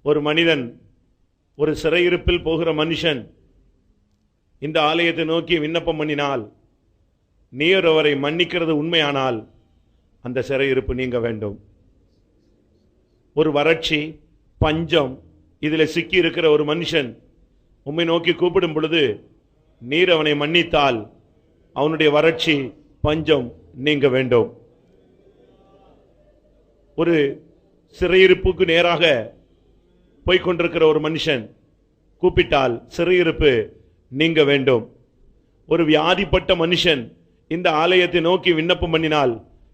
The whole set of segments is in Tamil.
ஒரு மனிதன், ஒரு சிறையிருப்பில் போகிற மனுஷன் இந்த ஆலயத்தை நோக்கி விண்ணப்பம் பண்ணினால், நீர் அவரை மன்னிக்கிறது உண்மையானால் அந்த சிறையிருப்பு நீங்க வேண்டும். ஒரு வறட்சி, பஞ்சம் இதில் சிக்கி இருக்கிற ஒரு மனுஷன் உம்மை நோக்கி கூப்பிடும் பொழுது நீர் அவனை மன்னித்தால் அவனுடைய வறட்சி, பஞ்சம் நீங்க வேண்டும். ஒரு சிறையிருப்புக்கு நேராக போய்கொண்டிருக்கிற ஒரு மனுஷன் கூப்பிட்டால் சிறையிருப்பு நீங்க வேண்டும். ஒரு வியாதிப்பட்ட மனுஷன் இந்த ஆலயத்தை நோக்கி விண்ணப்பம் பண்ணினால்,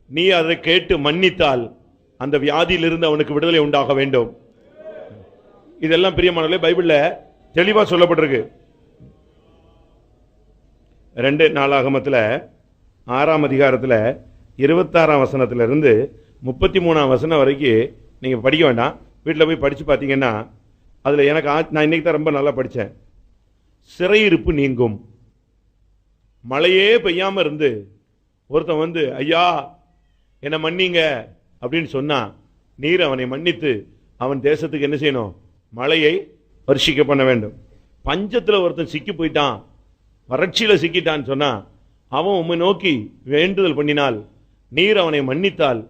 நீ அதை கேட்டு மன்னித்தால் அந்த வியாதியிலிருந்து அவனுக்கு விடுதலை உண்டாக வேண்டும். இதெல்லாம் பிரியமானவர்களே பைபிள்ல தெளிவா சொல்லப்பட்டிருக்கு. 2 நாளாகமத்தில் 6ஆம் அதிகாரத்தில் 26ஆம் வசனத்திலிருந்து 33ஆம் வசனம் வரைக்கும் நீங்க படிக்க வேண்டாம், வீட்டில் போய் படிச்சு பார்த்தீங்கன்னா அதுல எனக்கு நான் இன்னைக்கு தான் ரொம்ப நல்லா படித்தேன். சிறையிருப்பு நீங்கும். மழையே பெய்யாம இருந்து ஒருத்தன் வந்து ஐயா என்னை மன்னிங்க அப்படின்னு சொன்னா, நீர் அவனை மன்னித்து அவன் தேசத்துக்கு என்ன செய்யணும்? மழையை வருஷிக்க பண்ண வேண்டும். பஞ்சத்துல ஒருத்தன் சிக்கி போயிட்டான், வறட்சியில சிக்கிட்டான்னு சொன்னா, அவன் உம்மை நோக்கி வேண்டுதல் பண்ணினால், நீர் அவனை மன்னித்தால்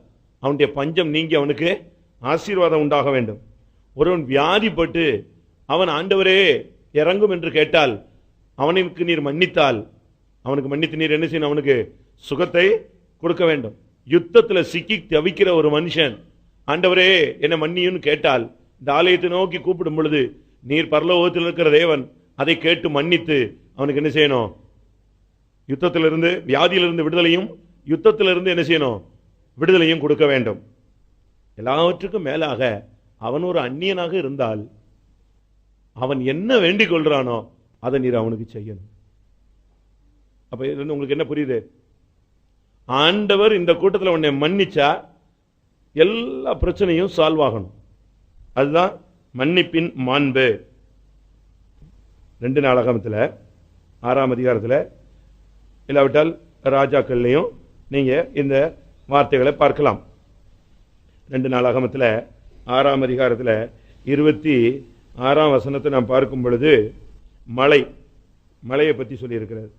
அவனுடைய பஞ்சம் நீங்கி அவனுக்கு ஆசீர்வாதம் உண்டாக வேண்டும். ஒருவன் வியாதிப்பட்டு அவன் ஆண்டவரே இறங்கும் என்று கேட்டால், அவனுக்கு நீர் மன்னித்தால் அவனுக்கு மன்னித்து நீர் என்ன செய்யணும்? அவனுக்கு சுகத்தை கொடுக்க வேண்டும். யுத்தத்தில் சிக்கி தவிக்கிற ஒரு மனுஷன் ஆண்டவரே என்ன மன்னியுன்னு கேட்டால், இந்த ஆலயத்தை நோக்கி கூப்பிடும் பொழுது நீர் பரலோகத்தில் இருக்கிற தேவன் அதை கேட்டு மன்னித்து அவனுக்கு என்ன செய்யணும்? யுத்தத்திலிருந்து, வியாதியிலிருந்து விடுதலையும், யுத்தத்திலிருந்து என்ன செய்யணும்? விடுதலையும் கொடுக்க வேண்டும். எல்லாவற்றுக்கும் மேலாக அவன் ஒரு அந்நியனாக இருந்தால் அவன் என்ன வேண்டிக் கொள்றானோ அதை நீர் அவனுக்கு செய்யணும். அப்ப இது உங்களுக்கு என்ன புரியுது? ஆண்டவர் இந்த கூட்டத்தில் உன்னை மன்னிச்சா எல்லா பிரச்சனையும் சால்வ் ஆகணும். அதுதான் மன்னிப்பின் மாண்பு. 2 நாளாகமத்தில் 6ஆம் அதிகாரத்தில், இல்லாவிட்டால் ராஜாக்கள்லையும் நீங்க இந்த வார்த்தைகளை பார்க்கலாம். 2 நாளாகமத்தில் 6ஆம் அதிகாரத்தில் 26ஆம் வசனத்தை நாம் பார்க்கும் பொழுது மழையை பற்றி சொல்லியிருக்கிறார்.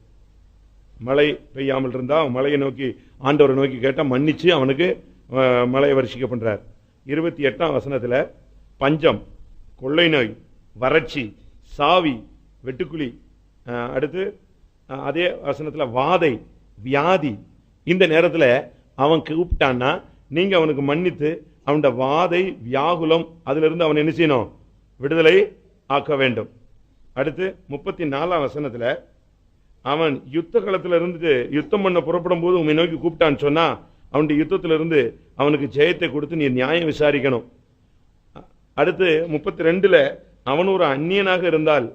மழை பெய்யாமல் இருந்தா மழையை நோக்கி ஆண்டவரை நோக்கி கேட்டால் மன்னிச்சு அவனுக்கு மழையை வருஷிக்க பண்றார். 28ஆம் வசனத்தில் பஞ்சம், கொள்ளை நோய், வறட்சி, சாவி, வெட்டுக்குழி, அடுத்து அதே வசனத்தில் வாதை, வியாதி. இந்த நேரத்தில் அவன் கூப்பிட்டான்னா நீங்க அவனுக்கு மன்னித்து அவனுடைய வாதை, வியாகுலம் அதிலிருந்து அவன் என்ன செய்யணும்? விடுதலை ஆக்க வேண்டும். அடுத்து 34ஆம் வசனத்தில் அவன் யுத்த களத்தில் இருந்து யுத்தம் பண்ண புறப்படும் போது உண்மை நோக்கி கூப்பிட்டான்னு சொன்னா அவனுடைய யுத்தத்திலிருந்து அவனுக்கு ஜெயத்தை கொடுத்து நீ நியாயம் விசாரிக்கணும். அடுத்து 32ல் அவன் ஒரு அந்நியனாக இருந்தால்,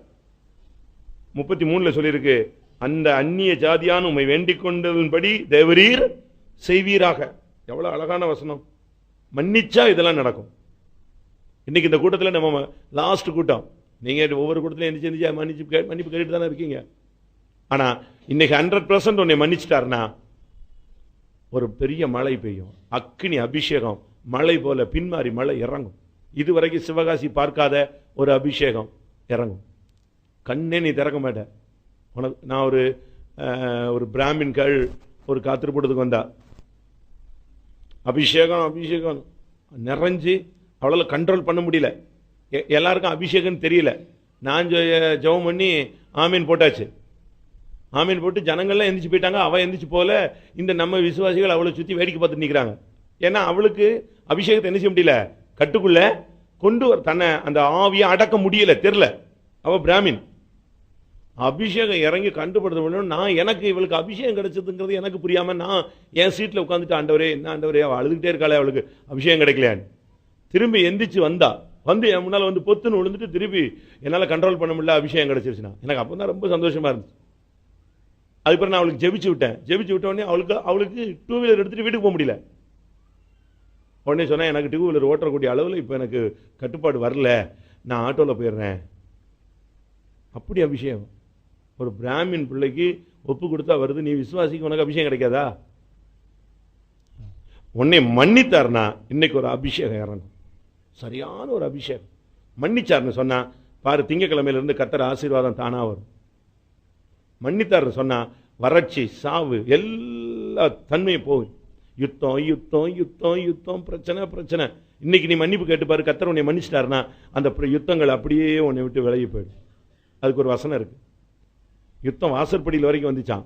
33ல் சொல்லியிருக்கு, அந்த அந்நிய ஜாதியான உம்மை வேண்டிக் கொண்டதன்படி தேவரீர் செய்வீராக. எவ்வளவு அழகான வசனம்! மன்னிச்சா இதெல்லாம் நடக்கும். இன்னைக்கு இந்த கூட்டத்தில் நம்ம லாஸ்ட் கூட்டம், நீங்க ஒவ்வொரு கூட்டத்திலும் எந்திரிச்சு மன்னிப்பு கேட்டு தானே இருக்கீங்க. ஆனா இன்னைக்கு 100% உன்னை மன்னிச்சிட்டாருன்னா ஒரு பெரிய மழை பெய்யும், அக்கினி அபிஷேகம் மழை போல பின்மாறி மழை இறங்கும். இதுவரைக்கும் சிவகாசி பார்க்காத ஒரு அபிஷேகம் இறங்கும். கண்ணே நீ திறக்க மாட்ட. உனக்கு நான் ஒரு பிராமின்கள் ஒரு காத்திருப்பதுக்கு வந்தா, அபிஷேகம் நிறைஞ்சு அவளால கண்ட்ரோல் பண்ண முடியல. எல்லாருக்கும் அபிஷேகம் தெரியல. நான் ஜெபம் பண்ணி ஆமீன் போட்டாச்சு. ஆமீன் போட்டு ஜனங்கள்லாம் எந்திரிச்சு போயிட்டாங்க. அவ எந்திரிச்சு போல இந்த நம்ம விசுவாசிகள் அவளை சுற்றி வேடிக்கை பார்த்துட்டு நிற்கிறாங்க. ஏன்னா அவளுக்கு அபிஷேகத்தை என்ன செய்ய முடியல, கட்டுக்குள்ள கொண்டு தன்னை அந்த ஆவியை அடக்க முடியல, தெரியல. அவ பிராமின். அபிஷேகம் இறங்கி கண்டுபடுத்த நான் எனக்கு இவளுக்கு அபிஷேகம் கிடைச்சதுங்கிறது எனக்கு புரியாம நான் என் சீட்டில் உட்காந்துட்டு ஆண்டவரே என்ன ஆண்டவரே அவள் அழுதுகிட்டே இருக்காளே அவளுக்கு அபிஷேகம் கிடைக்கலையான்னு திரும்பி எந்திரிச்சு வந்தா. வந்து என் முன்னால் வந்து பொத்துன்னு விழுந்துட்டு திருப்பி என்னால் கண்ட்ரோல் பண்ண முடியல, அபிஷேகம் கிடைச்சிருச்சுன்னா எனக்கு அப்போ தான் ரொம்ப சந்தோஷமா இருந்துச்சு. அதுக்கப்புறம் நான் அவளுக்கு ஜெபிச்சு விட்ட உடனே அவளுக்கு 2 வீலர் எடுத்துட்டு வீட்டுக்கு போக முடியல. உடனே சொன்னேன், எனக்கு 2 வீலர் ஓட்டக்கூடிய அளவில் இப்போ எனக்கு கட்டுப்பாடு வரல, நான் ஆட்டோவில் போயிடுறேன். அப்படி அபிஷேகம் ஒரு பிராமின் பிள்ளைக்கு ஒப்பு கொடுத்தா வருது. நீ விசுவாசிக்கு உனக்கு அபிஷேகம் கிடைக்காதா? உன்னை மன்னித்தார்னா இன்னைக்கு ஒரு அபிஷேகம் இறங்கும், சரியான ஒரு அபிஷேகம். மன்னிச்சார்னு சொன்னா பாரு, திங்கக்கிழமையிலிருந்து கர்த்தர் ஆசீர்வாதம் தானா வரும். மன்னித்தார்னு சொன்னா வறட்சி, சாவு, எல்லா தன்மையும் போகும். யுத்தம் யுத்தம் யுத்தம் யுத்தம், பிரச்சனை பிரச்சனை. இன்னைக்கு நீ மன்னிப்பு கேட்டு பாரு, கர்த்தர் உன்னை மன்னிச்சிட்டாருன்னா அந்த யுத்தங்கள் அப்படியே உன்னை விட்டு விலகி போயிடும். அதுக்கு ஒரு வசனம் இருக்கு. யுத்தம் வாசற்படியில் வரைக்கும் வந்துச்சான்,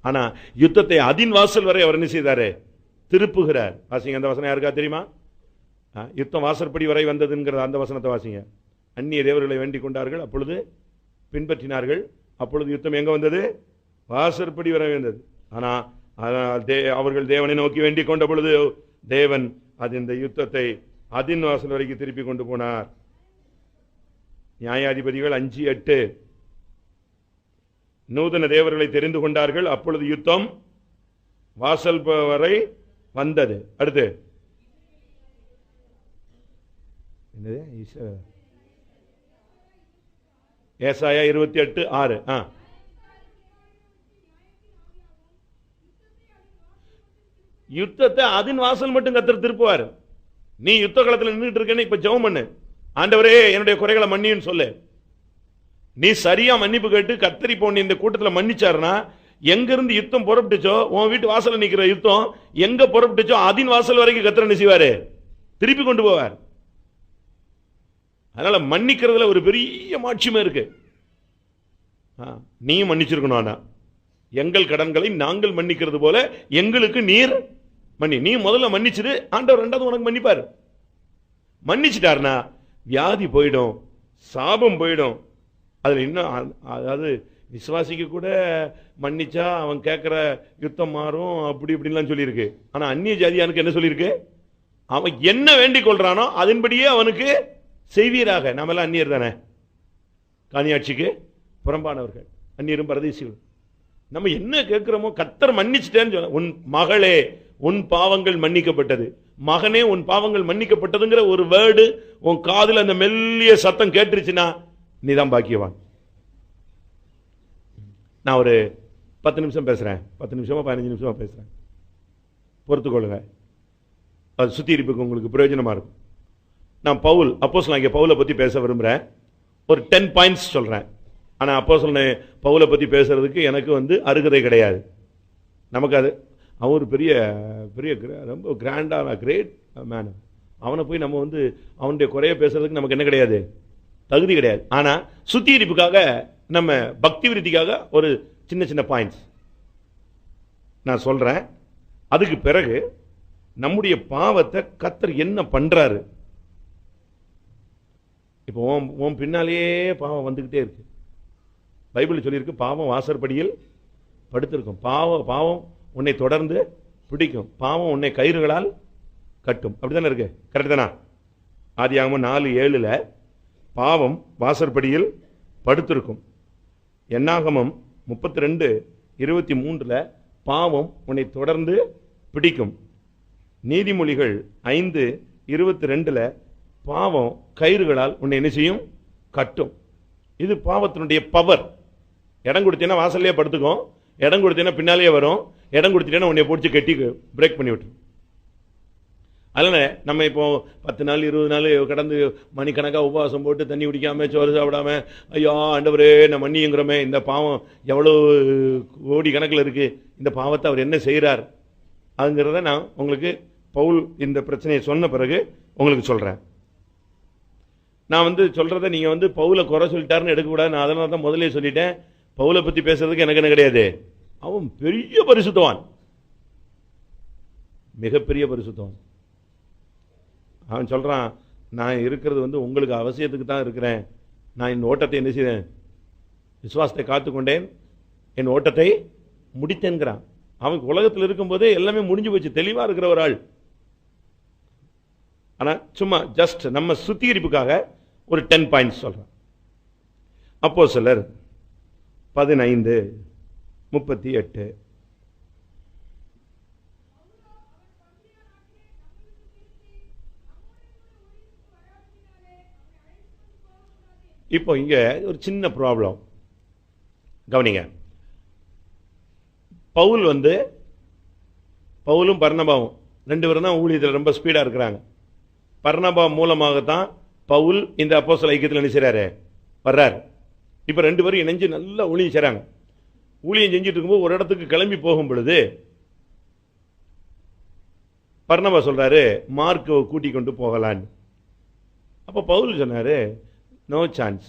ஆனா யுத்தத்தை அதின் வாசல் வரை அவர் என்ன செய்தாரு? திருப்புகிறார். வாசிங்க அந்த வசனம், யாருக்கா தெரியுமா? யுத்தம் வாசற்படி வரை வந்ததுங்கிற அந்த வசனத்தை வாசிங்க. அந்நிய தேவர்களை வேண்டிக் கொண்டார்கள், அப்பொழுது பின்பற்றினார்கள். அப்பொழுது யுத்தம் எங்க வந்தது? வாசற்படி வரை வந்தது. ஆனா அவர்கள் தேவனை நோக்கி வேண்டிக் கொண்ட பொழுது தேவன் அது இந்த யுத்தத்தை அதின் வாசல் வரைக்கும் திருப்பி கொண்டு போனார். நியாயாதிபதிகள் 5:8. நூதன தேவர்களை தெரிந்து கொண்டார்கள், அப்பொழுது யுத்தம் வாசல் வரை வந்தது. அடுத்து ஏசாயா 28:6. யுத்தத்தை அதின் வாசல் மட்டும் கர்த்தர் திருப்புவார். நீ யுத்த காலத்தில் நின்றுட்டு இருக்கேன்னு இப்ப ஜெபம் பண்ணு, ஆண்டவரே என்னுடைய குறைகளை மன்னின்னு சொல்லு. நீ சரியா மன்னிப்பு கேட்டு கர்த்தர் இப்போ இந்த கூட்டத்தில் மன்னிச்சாருன்னா, எங்க இருந்து யுத்தம் புறப்பட்டுச்சோ, உன் வீட்டு வாசல் நிக்கிற யுத்தம் எங்க புறப்பட்டுச்சோ அதின் வாசல் வரைக்கும் கர்த்தர் என்ன செய்வாரு? திருப்பி கொண்டு போவார். அதனால மன்னிக்கிறதுல ஒரு பெரிய மாட்சிமை இருக்கு. நீ மன்னிச்சிருக்கணும். ஆனா எங்கள் கடன்களை நாங்கள் மன்னிக்கிறது போல எங்களுக்கு நீர் மன்னி. நீ முதல்ல மன்னிச்சிரு, ஆண்டவர் ரெண்டாவது உனக்கு மன்னிப்பார். மன்னிச்சிட்டாருனா வியாதி போயிடும், சாபம் போயிடும். அதுல இன்னும் அதாவது விசுவாசிக்கு கூட மன்னிச்சா அவன் கேட்கிற யுத்தம் மாறும், அப்படி இப்படின்லாம் சொல்லியிருக்கு. ஆனா அந்நிய ஜாதியானுக்கு என்ன சொல்லியிருக்கு? அவன் என்ன வேண்டிக் கொள்றானோ அதன்படியே அவனுக்கு செய்வீராக. நாம எல்லாம் அந்நியர் தானே, காணியாட்சிக்கு புறம்பானவர்கள், அந்நியரும் பரதேசிகள். நம்ம என்ன கேட்கிறோமோ கர்த்தர் மன்னிச்சிட்டேன்னு சொல்ல. உன் மகளே உன் பாவங்கள் மன்னிக்கப்பட்டது, மகனே உன் பாவங்கள் மன்னிக்கப்பட்டதுங்கிற ஒரு வேர்டு உன் காதுல அந்த மெல்லிய சத்தம் கேட்டுருச்சுன்னா நீதான் பாக்கியவான். நான் ஒரு 10 நிமிஷம் பேசுறேன், 10 நிமிஷமா 15 நிமிஷமா பேசுறேன், பொறுத்துக்கொள்ளுங்க. அது சுத்திகரிப்புக்கு உங்களுக்கு பிரயோஜனமா இருக்கும். நான் பவுல் அப்போஸ்தலனாகிய பவுலை பத்தி பேச விரும்புறேன். ஒரு 10 பாயிண்ட்ஸ் சொல்றேன். ஆனா அப்போஸ்தலன் பவுலை பத்தி பேசுறதுக்கு எனக்கு அருகதை கிடையாது. நமக்கு அது அவர் பெரிய பெரிய ரொம்ப கிராண்டான கிரேட் மேன். அவனை போய் நம்ம அவனுடைய குறைய பேசுறதுக்கு நமக்கு என்ன கிடையாது? தகுதி கிடையாது. ஆனா சுத்திகரிப்புக்காக நம்ம பக்தி விருத்திக்காக ஒரு சின்ன சின்ன பாயிண்ட்ஸ் நான் சொல்றேன். அதுக்கு பிறகு நம்முடைய பாவத்தை கர்த்தர் என்ன பண்றாரு. இப்போ உன் பின்னாலேயே பாவம் வந்துகிட்டே இருக்கு. பைபிள் சொல்லியிருக்கு, பாவம் வாசற்படியில் படுத்திருக்கும். பாவம் உன்னை தொடர்ந்து பிடிக்கும், பாவம் உன்னை கயிறுகளால் கட்டும். அப்படித்தானே இருக்கு, கரெக்ட் தானா? ஆதியாகமம் 4:7 பாவம் வாசற்படியில் படுத்திருக்கும். என்னாகமம் 32:23 பாவம் உன்னை தொடர்ந்து பிடிக்கும். நீதிமொழிகள் 5:22 பாவம் கயிறுகளால் உன்னை என்ன செய்யும்? கட்டும். இது பாவத்தினுடைய பவர். இடம் கொடுத்தீங்கன்னா வாசல்லையே படுத்துக்கும், இடம் கொடுத்தீங்கன்னா பின்னாலேயே வரும், இடம் கொடுத்துட்டேன்னா உன்னை பிடிச்சி கட்டி பிரேக் பண்ணி விட்டுரும். அதனால நம்ம இப்போ 10 நாள் 20 நாள் கடந்து மணிக்கணக்காக உபவாசம் போட்டு தண்ணி குடிக்காம சோறு சாப்பிடாம ஐயோ ஆண்டவரே நான் மன்னிங்கிறோமே, இந்த பாவம் எவ்வளவு கோடி கணக்கில் இருக்கு, இந்த பாவத்தை அவர் என்ன செய்கிறார் அதுங்கிறத நான் உங்களுக்கு பவுல் இந்த பிரச்சனையை சொன்ன பிறகு உங்களுக்கு சொல்றேன். நான் சொல்றதை நீங்க பவுலை குறை சொல்லிட்டாருன்னு எடுக்கக்கூடாது. நான் அதனால தான் முதலே சொல்லிட்டேன், பவுலை பத்தி பேசுறதுக்கு எனக்கு என்ன கிடையாது. அவன் பெரிய பரிசுத்தவான், மிகப்பெரிய பரிசுத்தவான். அவன் சொல்றான், நான் இருக்கிறது உங்களுக்கு அவசியத்துக்கு தான் இருக்கிறேன், நான் என் ஓட்டத்தை என்ன செய்தேன்? விசுவாசத்தை காத்துக்கொண்டேன், என் ஓட்டத்தை முடித்தேன்கிறான். அவன் உலகத்தில் இருக்கும்போதே எல்லாமே முடிஞ்சு போச்சு, தெளிவா இருக்கிற ஒரு ஆள். ஆனா சும்மா ஜஸ்ட் நம்ம சுத்திகரிப்புக்காக ஒரு 10 பாயிண்ட்ஸ் சொல்றேன். அப்போஸ்தலர் 15:38 இப்போ இங்க ஒரு சின்ன ப்ராப்ளம் கவனிங்க. பவுலும் பர்னபாவும் 2 பேரும் தான் ஊழியத்தில் ரொம்ப ஸ்பீடா இருக்கிறாங்க. பர்னபா மூலமாகத்தான் பவுல் இந்த அப்போஸ்தல ஐக்கியத்தில் என்ன செய்றாரு, வர்றாரு. இப்ப 2 பேரும் இணைஞ்சு நல்லா ஊழியம் செய்றாங்க. ஊழியம் செஞ்சுட்டு இருக்கும்போது ஒரு இடத்துக்கு கிளம்பி போகும் பொழுது பர்னபா சொல்றாரு, மார்க்கை கூட்டி கொண்டு போகலான்னு. அப்ப பவுல் சொன்னாரு, நோ சான்ஸ்,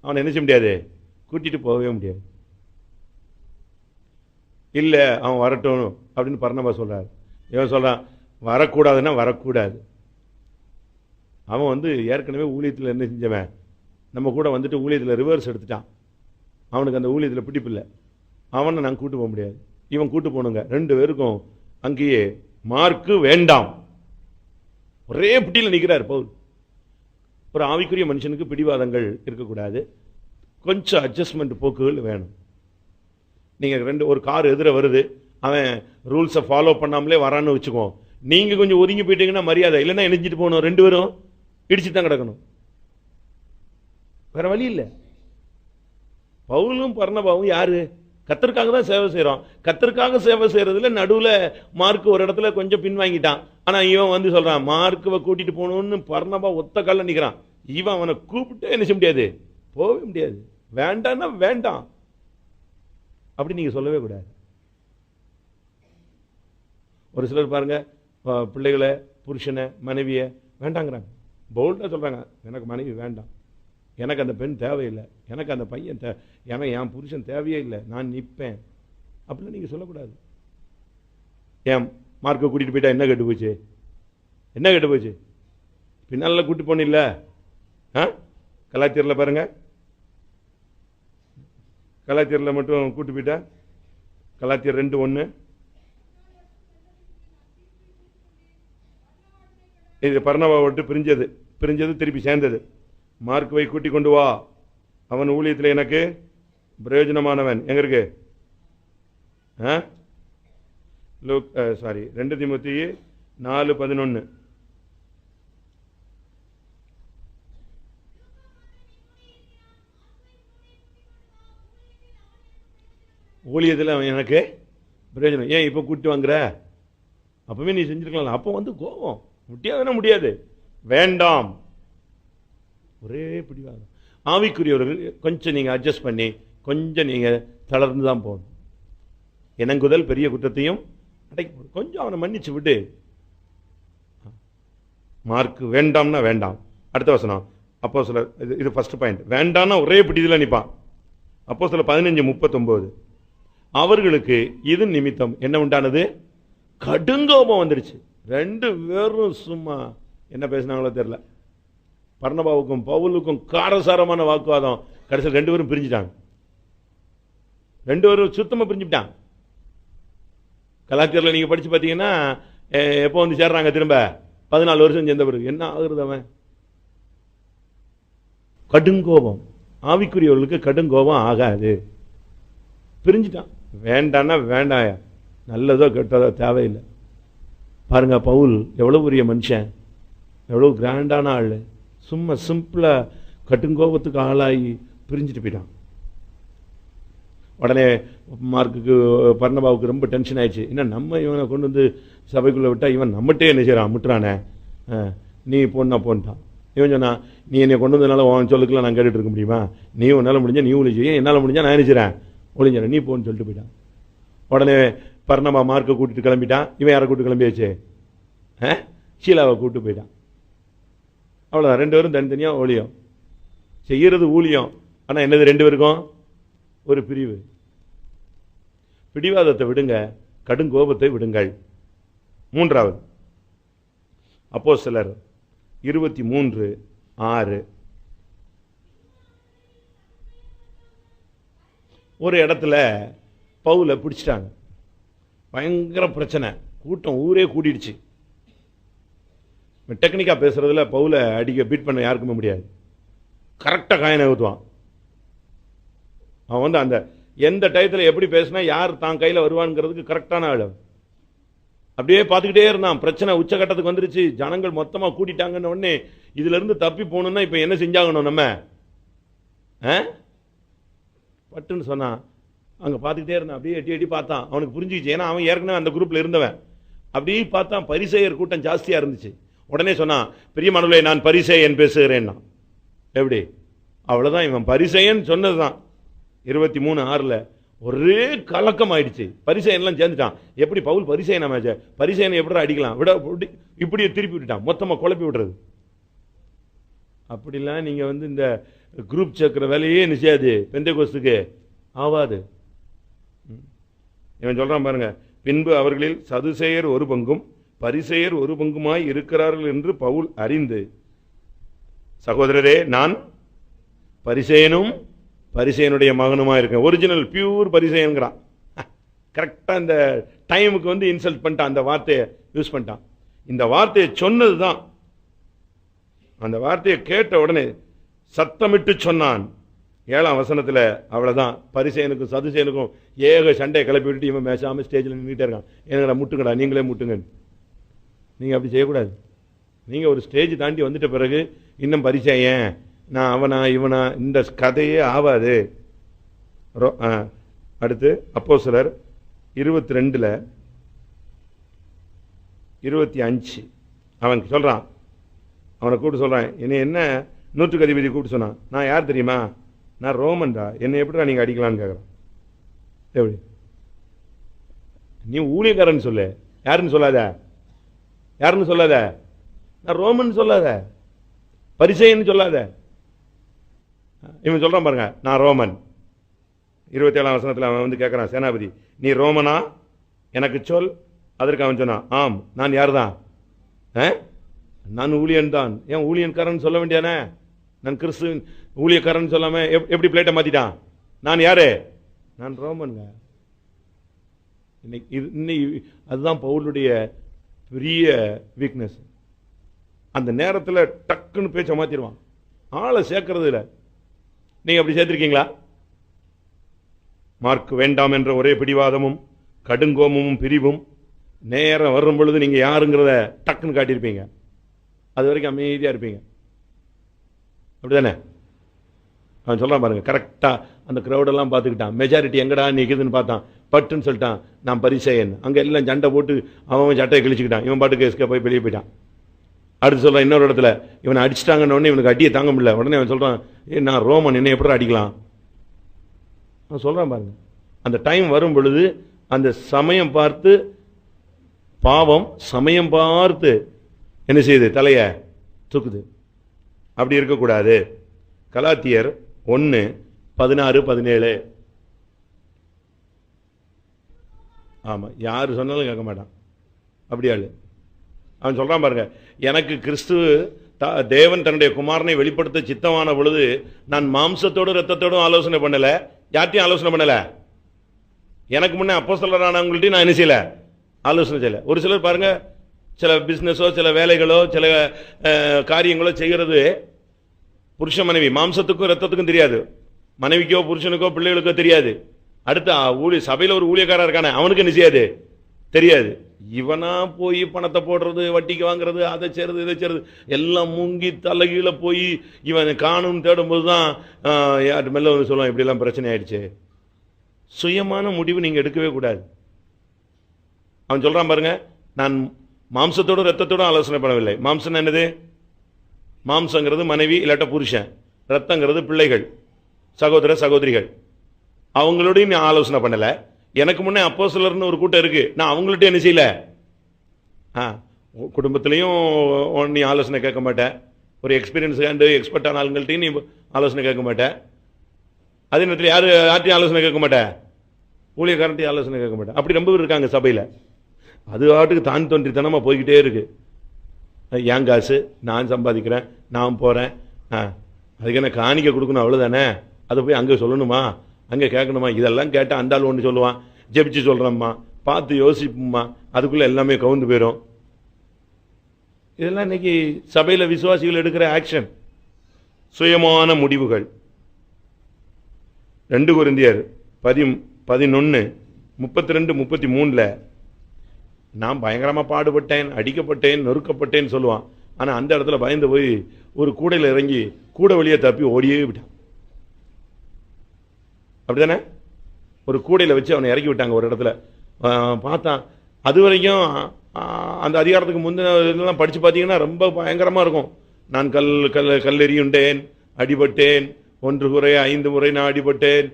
அவனை என்ன செய்ய முடியாது, கூட்டிட்டு போகவே முடியாது. இல்ல அவன் வரட்டும் அப்படின்னு பர்னபா சொல்றாரு. இவன் சொல்றான், வரக்கூடாதுன்னா வரக்கூடாது. அவன் ஏற்கனவே ஊழியத்தில் என்ன செஞ்சவன், நம்ம கூட வந்துட்டு ஊழியத்தில் ரிவர்ஸ் எடுத்துட்டான். அவனுக்கு அந்த ஊழியத்தில் பிடிப்பில்லை. அவனை நான் கூட்டு போக முடியாது, இவன் கூட்டு போகணுங்க. 2 பேருக்கும் அங்கேயே மார்க்கு வேண்டாம். ஒரே பிடியில் நிற்கிறார் பவுல். ஒரு ஆவிக்குரிய மனுஷனுக்கு பிடிவாதங்கள் இருக்கக்கூடாது, கொஞ்சம் அட்ஜஸ்ட்மெண்ட் போக்குகள் வேணும். நீங்க ஒரு கார் எதிர வருது, அவன் ரூல்ஸை ஃபாலோ பண்ணாமலே வரான்னு வச்சுக்கோ, நீங்க கொஞ்சம் ஒதுங்கி போயிட்டீங்கன்னா மரியாதை, இல்லைன்னா இணைஞ்சிட்டு போகணும். 2 பேரும் இடிச்சு தான் கிடக்கணும், வேற வழி இல்லை. பவுலும் பர்னபாவும் யாரு, கர்த்தருக்காக தான் சேவை செய்யறோம். கர்த்தருக்காக சேவை செய்யறதுல நடுவுல மார்க் ஒரு இடத்துல கொஞ்சம் பின்வாங்கிட்டான். ஆனா இவன் சொல்றான், மார்க்குவை கூட்டிட்டு போகணும்னு பர்னபா ஒத்த கால்ல நிக்கிறான். இவன் அவனை கூப்பிட்டு என்ன செய்ய முடியாது, போகவே முடியாது. வேண்டாம்னா வேண்டாம் அப்படி நீங்க சொல்லவே கூடாது. ஒரு சிலர் பாருங்க, பிள்ளைகளை, புருஷனை, மனைவியை வேண்டாங்கிறாங்க, போல்டா சொல்றாங்க, எனக்கு மனைவி வேண்டாம், எனக்கு அந்த பெண் தேவையில்லை, எனக்கு அந்த பையன் எனக்கு என் புருஷன் தேவையே இல்லை, நான் நிற்பேன் அப்படிலாம் நீங்க சொல்லக்கூடாது. ஏன் மார்க்கை கூட்டிட்டு போயிட்டா என்ன கெட்டு போச்சு, என்ன கெட்டு போச்சு, பின்னால கூட்டு போன இல்ல. கலாச்சாரில் பாருங்க, கலாச்சாரில் மட்டும் கூட்டு போயிட்டா, கலாச்சாரம் 2:1 இது பர்னபா விட்டு பிரிஞ்சது திருப்பி சேர்ந்தது. மார்க்குவை கூட்டி கொண்டு வா, அவன் ஊழியத்தில் எனக்கு பிரயோஜனமானவன். எங்க இருக்கு, 2 தீமோத்தேயு 4:11. ஊழியத்தில் அவன் எனக்கு பிரயோஜனம். ஏன் இப்ப கூட்டி வாங்குற, அப்பவே நீ செஞ்சிருக்கலாம். அப்போ கோபம், முடியாது, வேண்டாம், ஒரே பிடிவாதம். ஆவிக்குரியவர்கள் கொஞ்சம் நீங்க அட்ஜஸ்ட் பண்ணி கொஞ்சம் நீங்க தளர்ந்து தான் போகணும். இணங்குதல் பெரிய குற்றத்தையும் அடைக்க, கொஞ்சம் அவனை மன்னிச்சு விட்டு. மார்க் வேண்டாம்னா வேண்டாம். அடுத்த வசனம் அப்போஸ்தலர், இது ஃபர்ஸ்ட் பாயிண்ட். வேண்டாம்னா ஒரே பிடிதில நிப்பான். அப்போஸ்தலர் 15:39 அவர்களுக்கு இது நிமித்தம் என்ன உண்டானது, கடுங்கோபம் வந்துருச்சு. 2 பேரும் சும்மா என்ன பேசினாங்களோ தெரியல. பர்னபாவுக்கும் பவுலுக்கும் காரசாரமான வாக்குவாதம். கடைசியில் 2 பேரும் பிரிஞ்சுட்டாங்க. 2 பேரும் சுத்தமா பிரிஞ்சுட்டாங்க. கலாச்சாரத்தில் நீங்க படிச்சு பார்த்தீங்கன்னா எப்போ சேர்றாங்க, திரும்ப 14 வருஷம் சேர்ந்த பிறகு என்ன ஆகுறது, அவன் கடுங்கோபம். ஆவிக்குரியவர்களுக்கு கடுங்கோபம் ஆகாது, பிரிஞ்சுட்டான். வேண்டான்னா வேண்டாயா, நல்லதோ கெட்டதோ தேவையில்லை. பாருங்க பவுல் எவ்வளவு பெரிய மனுஷன், எவ்வளவு கிராண்டான ஆள், சும்மா சிம்பிளா கடுங்கோபத்துக்கு ஆளாகி பிரிஞ்சுட்டு போயிட்டான். உடனே மார்க்குக்கு பர்னபாவுக்கு ரொம்ப டென்ஷன் ஆயிடுச்சு. என்ன நம்ம இவனை கொண்டு சபைக்குள்ள விட்டா இவன் நம்மகிட்டே என்ன செய்யறான், முட்டுறானே, நீ போனா போன்ட்டான். இவன் சொன்னா, நீ என்னை கொண்டு வந்ததுனால உன் சொல்லுக்குலாம் நான் கேட்டுட்டு இருக்க முடியுமா, நீ உன்னால முடிஞ்சா நீ ஒழிச்சு, என்னால் முடிஞ்சா நான் நினைச்சிடறேன் ஒழிஞ்சிடறேன், நீ போன்னு சொல்லிட்டு போயிட்டான். உடனே பர்னபா மார்க்கை கூட்டிட்டு கிளம்பிட்டான். இவன் யாரை கூட்டு கிளம்பியாச்சு, ஷீலாவை கூட்டு போயிட்டான். அவ்வளோதான், 2 பேரும் தனித்தனியா ஊழியம் செய்யறது ஊழியம். ஆனா என்னது, 2 பேருக்கும் ஒரு பிரிவு. பிடிவாதத்தை விடுங்க, கடும் கோபத்தை விடுங்கள். 3வது அப்போஸ்தலர் 23:6 ஒரு இடத்துல பவுலை பிடிச்சிட்டாங்க. பயங்கர பிரச்சனை, கூட்டம் ஊரே கூட்டிடுச்சு. டெக்னிக்கா பேசுறதுல பவுலை அடிக்க பீட் பண்ண யாருக்குமே முடியாது. கரெக்டா காயினை ஊத்துவான். அவன் அந்த எந்த டயத்தில் எப்படி பேசினா யார் தான் கையில் வருவான்ங்கிறதுக்கு கரெக்டான ஆள். அப்படியே பார்த்துக்கிட்டே இருந்தான். பிரச்சனை உச்சகட்டத்துக்கு வந்துருச்சு, ஜனங்கள் மொத்தமா கூட்டிட்டாங்கன்னு உடனே இதுல இருந்து தப்பி போகணும்னா இப்ப என்ன செஞ்சாகணும், நம்ம பட்டுன்னு சொன்னான். அங்க பார்த்துக்கிட்டே இருந்தான், அப்படியே எட்டி எட்டி பார்த்தான். அவனுக்கு புரிஞ்சுச்சு, ஏன்னா அவன் ஏற்கனவே அந்த குரூப்ல இருந்தவன். அப்படியே பார்த்தான், பரிசேயர் கூட்டம் ஜாஸ்தியா இருந்துச்சு. உடனே சொன்னான், பிரியமானவர்களே நான் பரிசேயன் பேசுகிறேன்னா. எப்படி? அவ்வளவுதான், இவன் பரிசேயன் சொன்னதுதான். 23:6 ஒரே கலக்கம் ஆயிடுச்சு. பரிசேயன்லாம் சேர்ந்துட்டான். எப்படி பவுல் பரிசேயன் அமைச்ச? பரிசேயனை எப்படி அடிக்கலாம்? விட இப்படியே திருப்பி விட்டுட்டான், மொத்தமா குழப்பி விடுறது. அப்படிலாம் நீங்க இந்த குரூப் சேர்க்கிற வேலையே நிச்சயாது, பெந்தேகோஸ்துக்கு ஆவாது. இவன் சொல்றான் பாருங்க, பின்பு அவர்களில் சதுசேயர் ஒரு பங்கும் பரிசேயர் ஒரு பங்குமாய் இருக்கிறார்கள் என்று பவுல் அறிந்து, சகோதரரே நான் பரிசேயனும் பரிசேயனுடைய மகனுமா இருக்கேன். ஒரிஜினல் பியூர் பரிசேயன்கிறான். கரெக்டா இந்த டைமுக்கு இன்சல்ட் பண்ணிட்டான், அந்த வார்த்தையை யூஸ் பண்ணிட்டான். இந்த வார்த்தையை சொன்னதுதான், அந்த வார்த்தையை கேட்ட உடனே சத்தமிட்டு சொன்னான். 7ஆம் வசனத்தில் அவ்வளவுதான். பரிசேயனுக்கும் சதுசேயனுக்கும் ஏக சண்டையை கிளப்பி விட்டுட்டு இவன் பேசாம ஸ்டேஜில் நின்றுட்டே இருக்கான். என்னடா முட்டுங்கடா, நீங்களே முட்டுங்க. நீங்க அப்படி செய்யக்கூடாது. நீங்க ஒரு ஸ்டேஜ் தாண்டி வந்துட்ட பிறகு இன்னும் பரிசேயன் நான் அவனா இவனா இந்த கதையே ஆவாது. அடுத்து அப்போஸ்தலர் 22:25 அவன் சொல்றான், அவனை கூப்பிட்டு சொல்றான், என்ன நூற்றுக்கு அதிபதி கூப்பிட்டு சொன்னான், நான் யார் தெரியுமா? நான் ரோமன்டா, என்னை எப்படிடா நீங்க அடிக்கலான்னு கேட்கறான். எப்படி? நீ ஊழியக்காரன் சொல்லு, யாருன்னு சொல்லாத, யாருன்னு சொல்லாத, நான் ரோமன் சொல்லாத, பரிசேயன்னு சொல்லாத. இவன் சொல்றான் பாருங்க, நான் ரோமன். 27ஆம் வசனத்தில் அவன் கேட்கறான், சேனாபதி நீ ரோமனா எனக்கு சொல். அதற்கு அவன் சொன்னான், ஆம் நான் யார் தான்? நான் ஊழியன் தான். ஏன் ஊழியன்காரன் சொல்ல வேண்டியானே? நான் கிறிஸ்து ஊழியக்காரன் சொல்லாம எப்படி பிளேட்டை மாத்திட்டான்? நான் யாரு? நான் ரோமன்ங்க. அதுதான் பவுலுடைய பெரிய வீக்னஸ். அந்த நேரத்தில் டக்குன்னு பேச்ச மாத்திடுவான், ஆளை சேர்க்கறது இல்லை. நீங்க அப்படி சேர்த்திருக்கீங்களா? மார்க் வேண்டாம் என்ற ஒரே பிடிவாதமும் கடுங்கோமும் பிரிவும் நேரம் வரும் பொழுது நீங்க யாருங்கிறத டக்குன்னு காட்டியிருப்பீங்க. அது வரைக்கும் அமைதியா இருப்பீங்க. அப்படிதானே? அவன் சொல்றான் பாருங்க, கரெக்டா அந்த கிரௌடெல்லாம் பார்த்துக்கிட்டான். மெஜாரிட்டி எங்கடா நிக்குதுன்னு பார்த்தான், பட்டுன்னு சொல்லிட்டான், நான் பரிசேயன். அங்க எல்லாம் சண்டை போட்டு அவன் சட்டையை கிழிச்சுக்கிட்டான். இவன் பாட்டுக்கு எஸ்கே போய் வெளியே போயிட்டான். அடுத்து சொல்றான், இன்னொரு இடத்துல இவனை அடிச்சிட்டாங்கன்னு உடனே இவனுக்கு அடியை தாங்க முடியல. உடனே அவன் சொல்றான், நான் ரோமன், என்ன எப்படி அடிக்கலாம்? அவன் சொல்றான் பாருங்க, அந்த டைம் வரும் பொழுது அந்த சமயம் பார்த்து, பாவம் சமயம் பார்த்து என்ன செய்யுது? தலைய தூக்குது. அப்படி இருக்கக்கூடாது. கலாத்தியர் 1:16-17. ஆமா, யாரு சொன்னாலும் கேட்க மாட்டான். அப்படியாளு அவன் சொல்றான் பாருங்க, எனக்கு கிறிஸ்து தேவன் தன்னுடைய குமாரனை வெளிப்படுத்த சித்தமான பொழுது நான் மாம்சத்தோடு ரத்தத்தோடும் ஆலோசனை பண்ணல, யார்ட்டையும் ஆலோசனை பண்ணல. எனக்கு முன்னே அப்போஸ்தலரானவங்கள்ட்டையும் நான் என்ன செய்யல? ஆலோசனை செய்யல. ஒரு சிலர் பாருங்க, சில பிசினஸோ சில வேலைகளோ சில காரியங்களோ செய்கிறது புருஷ மனைவி மாம்சத்துக்கும் ரத்தத்துக்கும் தெரியாது, மனைவிக்கோ புருஷனுக்கோ பிள்ளைகளுக்கோ தெரியாது. அடுத்த சபையில் ஒரு ஊழியக்காரன் இருக்கானே அவனுக்கு என்ன செய்யாது? தெரியாது. இவனா போய் பணத்தை போடுறது, வட்டிக்கு வாங்குறது, அதை செய்யறது இதை செய்யறது எல்லாம் மூங்கி தலைகீழ போய் இவன் காணும் தேடும் போதுதான் யார்ட்டு மெல்ல வந்து சொல்லுவான், இப்படி எல்லாம் பிரச்சனை ஆயிடுச்சு. சுயமான முடிவு நீங்க எடுக்கவே கூடாது. அவன் சொல்றான் பாருங்க, நான் மாம்சத்தோடு ரத்தத்தோடு ஆலோசனை பண்ணவில்லை. மாம்சம் என்னது? மாம்சங்கிறது மனைவி இல்லாட்ட புருஷன், ரத்தங்கிறது பிள்ளைகள், சகோதர சகோதரிகள். அவங்களோடையும் நான் ஆலோசனை பண்ணல. எனக்கு முன்னே அப்போஸ்தலர்னு ஒரு கூட்டம் இருக்கு, நான் அவங்கள்ட்ட என்ன செய்யல? குடும்பத்திலையும் நீ ஆலோசனை கேட்க மாட்டேன், ஒரு எக்ஸ்பீரியன்ஸ் அண்ட் எக்ஸ்பர்ட்டான ஆளுங்கள்ட்டையும் நீ ஆலோசனை கேட்க மாட்டேன். அதே நேரத்தில் யார்ட்டையும் ஆலோசனை கேட்க மாட்டேன், ஊழியக்காரன்ட்டையும் ஆலோசனை கேட்க மாட்டேன். அப்படி ரொம்ப பேர் இருக்காங்க சபையில். அது ஆட்டுக்கு தான் தோன்றித்தனமாக போய்கிட்டே இருக்கு. என் காசு நான் சம்பாதிக்கிறேன், நான் போகிறேன், அதுக்கு என்ன காணிக்க கொடுக்கணும், அவ்வளோதானே. அதை போய் அங்கே சொல்லணுமா, அங்கே கேட்கணுமா? இதெல்லாம் கேட்டால் அந்த ஆள் ஒன்று சொல்லுவான், ஜெபிச்சு சொல்கிறோம்மா, பார்த்து யோசிப்போம்மா, அதுக்குள்ளே எல்லாமே கவுந்து போயிடும். இதெல்லாம் இன்னைக்கு சபையில் விசுவாசிகள் எடுக்கிற ஆக்ஷன், சுயமான முடிவுகள். 2 கொரிந்தியர் 11:32-33 நான் பயங்கரமா பாடுபட்டேன், அடிக்கப்பட்டேன், நொறுக்கப்பட்டேன்னு சொல்லுவான். ஆனா அந்த இடத்துல பயந்து போய் ஒரு கூடையில் இறங்கி கூட வழியை தப்பி ஓடியே விட்டான். அப்படிதானே? ஒரு கூடையில வச்சு அவனை இறக்கி விட்டாங்க ஒரு இடத்துல. பார்த்தான், அது வரைக்கும் அந்த அதிகாரத்துக்கு முந்தின இதெல்லாம் படித்து பார்த்தீங்கன்னா ரொம்ப பயங்கரமாக இருக்கும். நான் கல்லெறியுண்டேன், அடிபட்டேன், 1 குறை 5 முறை நான் அடிபட்டேன்,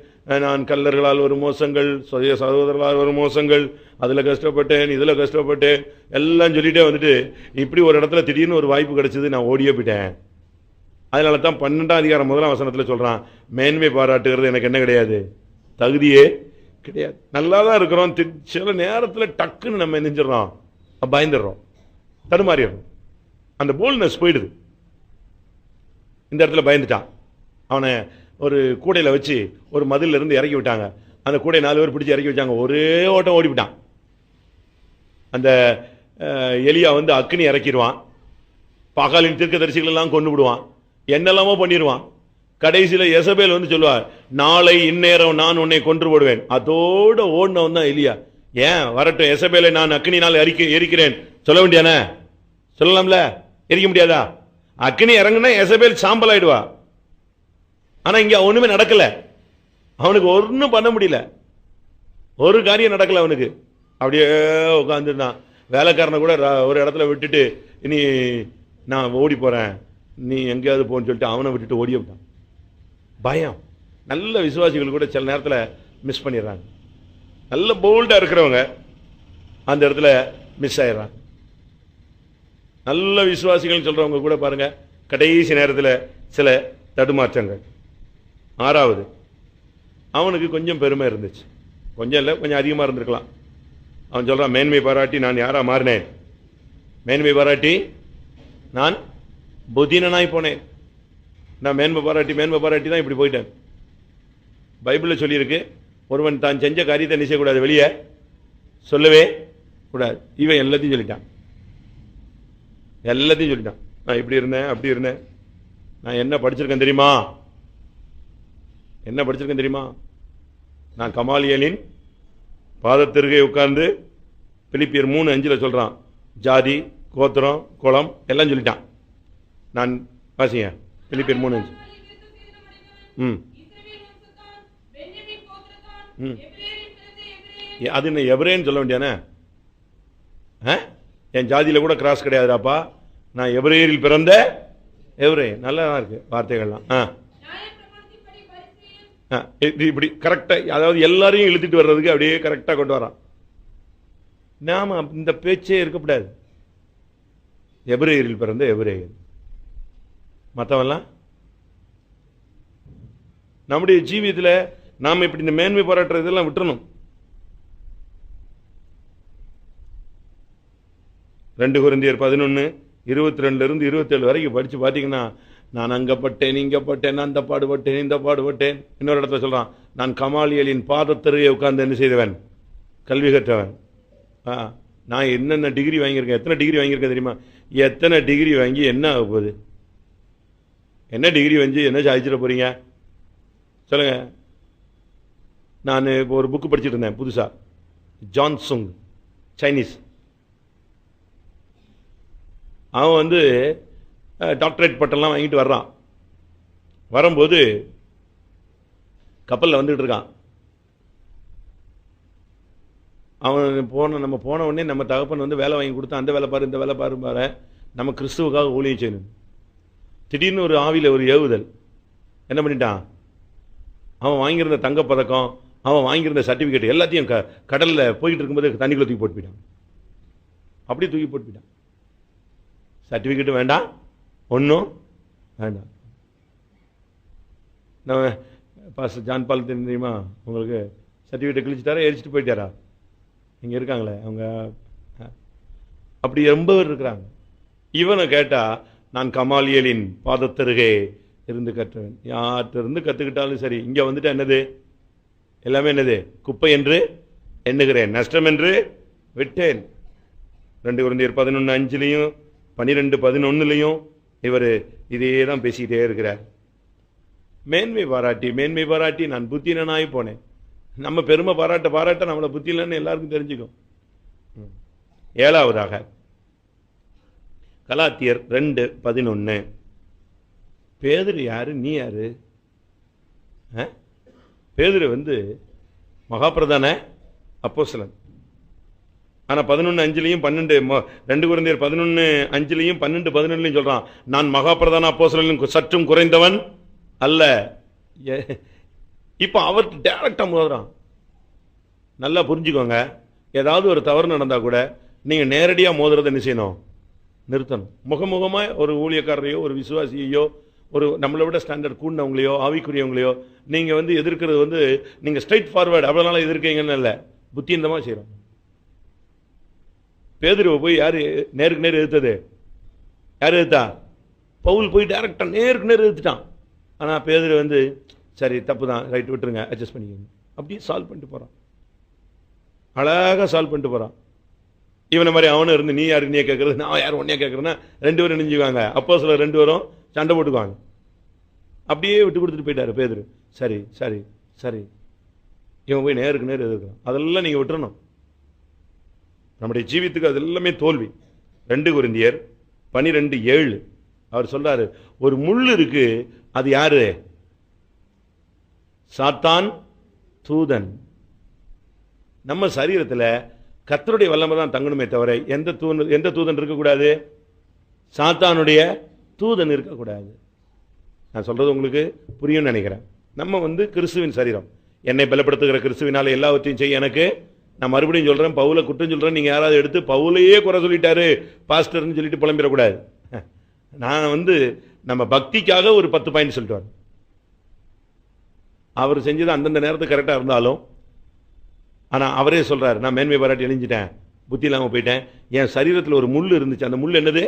நான் கல்லர்களால் ஒரு மோசங்கள், சகோதரர்களால் ஒரு மோசங்கள், அதில் கஷ்டப்பட்டேன், இதில் கஷ்டப்பட்டேன் எல்லாம் சொல்லிட்டே வந்துட்டு இப்படி ஒரு இடத்துல திடீர்னு ஒரு வாய்ப்பு கிடைச்சது, நான் ஓடியே போயிட்டேன். அதனால தான் 12ஆம் அதிகாரம் 1ஆம் வசனத்தில் சொல்கிறான், மேன்மை பாராட்டுகிறது எனக்கு என்ன கிடையாது, தகுதியே கிடையாது. நல்லா தான் இருக்கிறோம், சில நேரத்தில் டக்குன்னு நம்ம நினைச்சிடறோம், பயந்துடுறோம், தடுமாறிடுறோம், அந்த போல்ட்னஸ் போயிடுது. இந்த இடத்துல பயந்துட்டான். அவனை ஒரு கூடையில் வச்சு ஒரு மதிலில் இருந்து இறக்கி விட்டாங்க. அந்த கூடை 4 பேர் பிடிச்சி இறக்கி வச்சாங்க. ஒரே ஓட்டம் ஓடிவிட்டான். அந்த எலியா வந்து அக்னி இறக்கிடுவான், பகாலின் தீர்க்கதரிசிகள் எல்லாம் கொண்டு விடுவான், என்னெல்லாமோ பண்ணிடுவான். கடைசியில் எசபேல் வந்து சொல்லுவார், நாளை இந்நேரம் நான் உன்னை கொன்று போடுவேன். அதோட ஓடினவன் தான் எலியா. ஏன் வரட்டும், எசபேலை நான் அக்னினால் எரிக்கிறேன் சொல்ல வேண்டியானே, சொல்லலாம்ல, எரிக்க முடியாதா? அக்னி இறங்குனா எசபேல் சாம்பல் ஆயிடுவா. ஆனா இங்க ஒண்ணுமே நடக்கல, அவனுக்கு ஒன்னும் பண்ண முடியல, ஒரு காரியம் நடக்கல அவனுக்கு. அப்படியே உட்காந்துருந்தான். வேலைக்காரனை கூட ஒரு இடத்துல விட்டுட்டு, இனி நான் ஓடி போறேன், நீ எங்கேயாவது போன்னு சொல்லிட்டு அவனை விட்டுட்டு ஓடிய விட்டான். பயம். நல்ல விசுவாசிகள் கூட சில நேரத்தில் மிஸ் பண்ணிடுறாங்க. நல்ல போல்டா இருக்கிறவங்க அந்த இடத்துல மிஸ் ஆயிடுறாங்க. நல்ல விசுவாசிகள் சொல்றவங்க கூட பாருங்க, கடைசி நேரத்தில் சில தடுமாற்றங்கள். 6வது, அவனுக்கு கொஞ்சம் பெருமை இருந்துச்சு, கொஞ்சம் இல்லை கொஞ்சம் அதிகமாக இருந்திருக்கலாம். அவன் சொல்றான், மேன்மை பாராட்டி நான் யாரா மாறினேன், மேன்மை பாராட்டி நான் புத்தினனாய் போனேன். நான் மேன்மை பாராட்டி தான் இப்படி போயிட்டேன். பைபிளில் சொல்லியிருக்கு, ஒருவன் தான் செஞ்ச காரியத்தை என்ன செய்யக்கூடாது, வெளியே சொல்லவே கூடாது. இவன் எல்லாத்தையும் சொல்லிட்டான், எல்லாத்தையும் சொல்லிட்டான். நான் இப்படி இருந்தேன், அப்படி இருந்தேன், நான் என்ன படிச்சிருக்கேன் தெரியுமா, என்ன படிச்சிருக்கேன் தெரியுமா, நான் கமாலியலின் பாதத்திற்கே உட்கார்ந்து, பிலிப்பியர் 3:5 சொல்றான், ஜாதி கோத்திரம் குலம் எல்லாம் சொல்லிட்டான். நான் வாசிங்க, பிலிப்பியர் 3:5. அது என்ன எபிரேன்னு சொல்ல வேண்டியானே, என் ஜாதியில கூட கிராஸ் கிடையாதுடாப்பா, நான் எபிரேயரில் பிறந்த எபிரே. நல்லா இருக்கு வார்த்தைகள்லாம். இப்படி கரெக்டா, அதாவது எல்லாரையும் இழுத்துட்டு வர்றதுக்கு அப்படியே கரெக்டா கொண்டு வரான். நாம இந்த பேச்சே இருக்கக்கூடாது. எபிரேயரில் பிறந்த எபிரேயர், மற்றவெல்லாம் நம்முடைய ஜீவியத்தில் நாம இப்படி இந்த மேன்மை பாராட்டுற இதெல்லாம் விட்டுறணும். 2 கொரிந்தியர் 11:22-27 வரைக்கும் படிச்சு பார்த்தீங்கன்னா, நான் அங்க பட்டேன், இங்க பட்டேன், அந்த பாடுபட்டேன், இந்த பாடுபட்டேன். இன்னொரு இடத்துல சொல்றான், நான் கமாலியலின் பாதத்தருகே உட்கார்ந்து என்ன செய்தவன், கல்வி கற்றவன். நான் என்னென்ன டிகிரி வாங்கியிருக்கேன், எத்தனை டிகிரி வாங்கியிருக்கேன் தெரியுமா? எத்தனை டிகிரி வாங்கி என்ன ஆக போகுது, என்ன டிகிரி வாங்கி என்ன சாதிச்சிட போறீங்க சொல்லுங்க. நான் இப்போ ஒரு புக்கு படிச்சுட்டு இருந்தேன் புதுசா, ஜான் சுங், சைனீஸ். அவன் வந்து டாக்டரேட் பட்டம்லாம் வாங்கிட்டு வர்றான். வரும்போது கப்பலில் வந்துட்டு இருக்கான். அவன் நம்ம போன உடனே நம்ம தகப்பன் வந்து வேலை வாங்கி கொடுத்தா, அந்த வேலை பாரு, இந்த வேலை பாரு, நம்ம கிறிஸ்துவுக்காக ஊழியம் செய்யணும். திடீர்னு ஒரு ஆவியில் ஒரு ஏவுதல், என்ன பண்ணிட்டான், அவன் வாங்கியிருந்த தங்கப்பதக்கம், அவன் வாங்கியிருந்த சர்டிஃபிகேட் எல்லாத்தையும் கடலில் போயிட்டு இருக்கும்போது தண்ணிக்குள்ள தூக்கி போட்டு போயிட்டான். அப்படி தூக்கி போட்டு போயிட்டான். சர்டிஃபிகேட்டும் வேண்டாம், ஒன்றும் வேண்டாம். நம்ம பாஸ்டர் ஜான் பால் தெரியுமா உங்களுக்கு, சர்டிஃபிகேட்டை கிழிச்சிட்டாரா, எரிச்சிட்டு போயிட்டாரா? இங்கே இருக்காங்களே அவங்க, அப்படி ரொம்ப பேர் இருக்கிறாங்க. இவனை கேட்டா, நான் கமாலியலின் பாதத்தருகே இருந்து கற்றவன். யார்கிட்ட இருந்து கற்றுக்கிட்டாலும் சரி, இங்கே வந்துட்டு என்னது, எல்லாமே என்னது, குப்பை என்று எண்ணுகிறேன், நஷ்டம் என்று விட்டேன். 2 கொரிந்தியர் 11:5 12:11 இவர் இதே தான் பேசிக்கிட்டே இருக்கிறார். மேன்மை பாராட்டி நான் புத்தினனாய் போனேன். நம்ம பெருமை பாராட்ட நம்மளை புத்தியிலன்னு எல்லாருக்கும் தெரிஞ்சுக்கும். 7வதாக கலாத்தியர் 2:11. பேதுரு யாரு, நீ யாரு? பேதுரு வந்து மகாபிரதான அப்போஸ்தலன். ஆனா 11:5 12 2 கொரிந்தியர் 11:5 12:11 சொல்றான், நான் மகா பிரதான அப்போஸ்தலரிலும் சற்றும் குறைந்தவன் அல்ல. இப்ப அவர் டைரக்டா மோதுறான். நல்லா புரிஞ்சுக்கோங்க, ஏதாவது ஒரு தவறு நடந்தா கூட நீங்க நேரடியா மோதுறதை என்ன செய்யணும்? நிறுத்தணும். முகமுகமா ஒரு ஊழியக்காரரையோ ஒரு விசுவாசியையோ ஒரு நம்மளை விட ஸ்டாண்டர்ட் கூடினவங்களையோ ஆவிக்குரியவங்களையோ நீங்க எதிர்க்கிறது நீங்க ஸ்ட்ரைட் ஃபார்வர்டு அவ்வளவு எதிர்க்கீங்கன்னு இல்ல, புத்தியந்தமா செய்யறோம். பேதுருவை போய் யாரு நேருக்கு நேர் எதிர்த்தது? யாரு எதிர்த்தா? பவுல் போய் டைரக்டா நேருக்கு நேர் எதிர்த்துட்டான். ஆனா பேதுரு சரி தப்பு தான், ரைட் விட்டுருங்க, அட்ஜஸ்ட் பண்ணிக்கோங்க, அப்படியே சால்வ் பண்ணிட்டு போறான். அழகா சால்வ் பண்ணிட்டு போறான். இவனை மாதிரி அவனும் இருந்து நீ யாரு நீ கேட்கறது, நான் யார் ஒன்னே கேட்கறேன்னா 2 பேரும் நெஞ்சுவாங்க. அப்போ சில 2 பேரும் சண்டை போட்டுக்குவாங்க. அப்படியே விட்டு கொடுத்துட்டு போயிட்டாரு பேதுரு. சரி சரி சரி, இவன் போய் நேருக்கு நேர் எதிர்க்கிறான். அதெல்லாம் நீங்க விட்டுறணும். நம்முடைய ஜீவித்துக்கு அது எல்லாமே தோல்வி. 2 கொரிந்தியர் 12:7 அவர் சொல்றாரு, ஒரு முள் இருக்கு, அது யாரு? சாத்தான் தூதன். நம்ம சரீரத்தில் கர்த்தருடைய வல்லமை தான் தங்கணுமே தவிர எந்த தூதன் இருக்கக்கூடாது? சாத்தானுடைய தூதன் இருக்கக்கூடாது. நான் சொல்றது உங்களுக்கு புரியும் நினைக்கிறேன். நம்ம கிறிஸ்துவின் சரீரம், என்னை பலப்படுத்துகிற கிறிஸ்துவினால எல்லாவற்றையும் செய்ய எனக்கு, நான் மறுபடியும் சொல்றேன், பவுலை குற்றம் சொல்றேன். நீங்க யாராவது எடுத்து பவுலையே குறை சொல்லிட்டாரு பாஸ்டர்னு சொல்லிட்டு புலம்பிடக்கூடாது. நான் நம்ம பக்திக்காக ஒரு 10 பாயிண்ட் சொல்லிட்டு வரேன். அவர் செஞ்சது அந்தந்த நேரத்துக்கு கரெக்டா இருந்தாலும், ஆனா அவரே சொல்றாரு, நான் மேன்மை பாராட்டி எழிஞ்சிட்டேன், புத்தி இல்லாம போயிட்டேன், என் சரீரத்தில் ஒரு முள் இருந்துச்சு. அந்த முள் என்னது?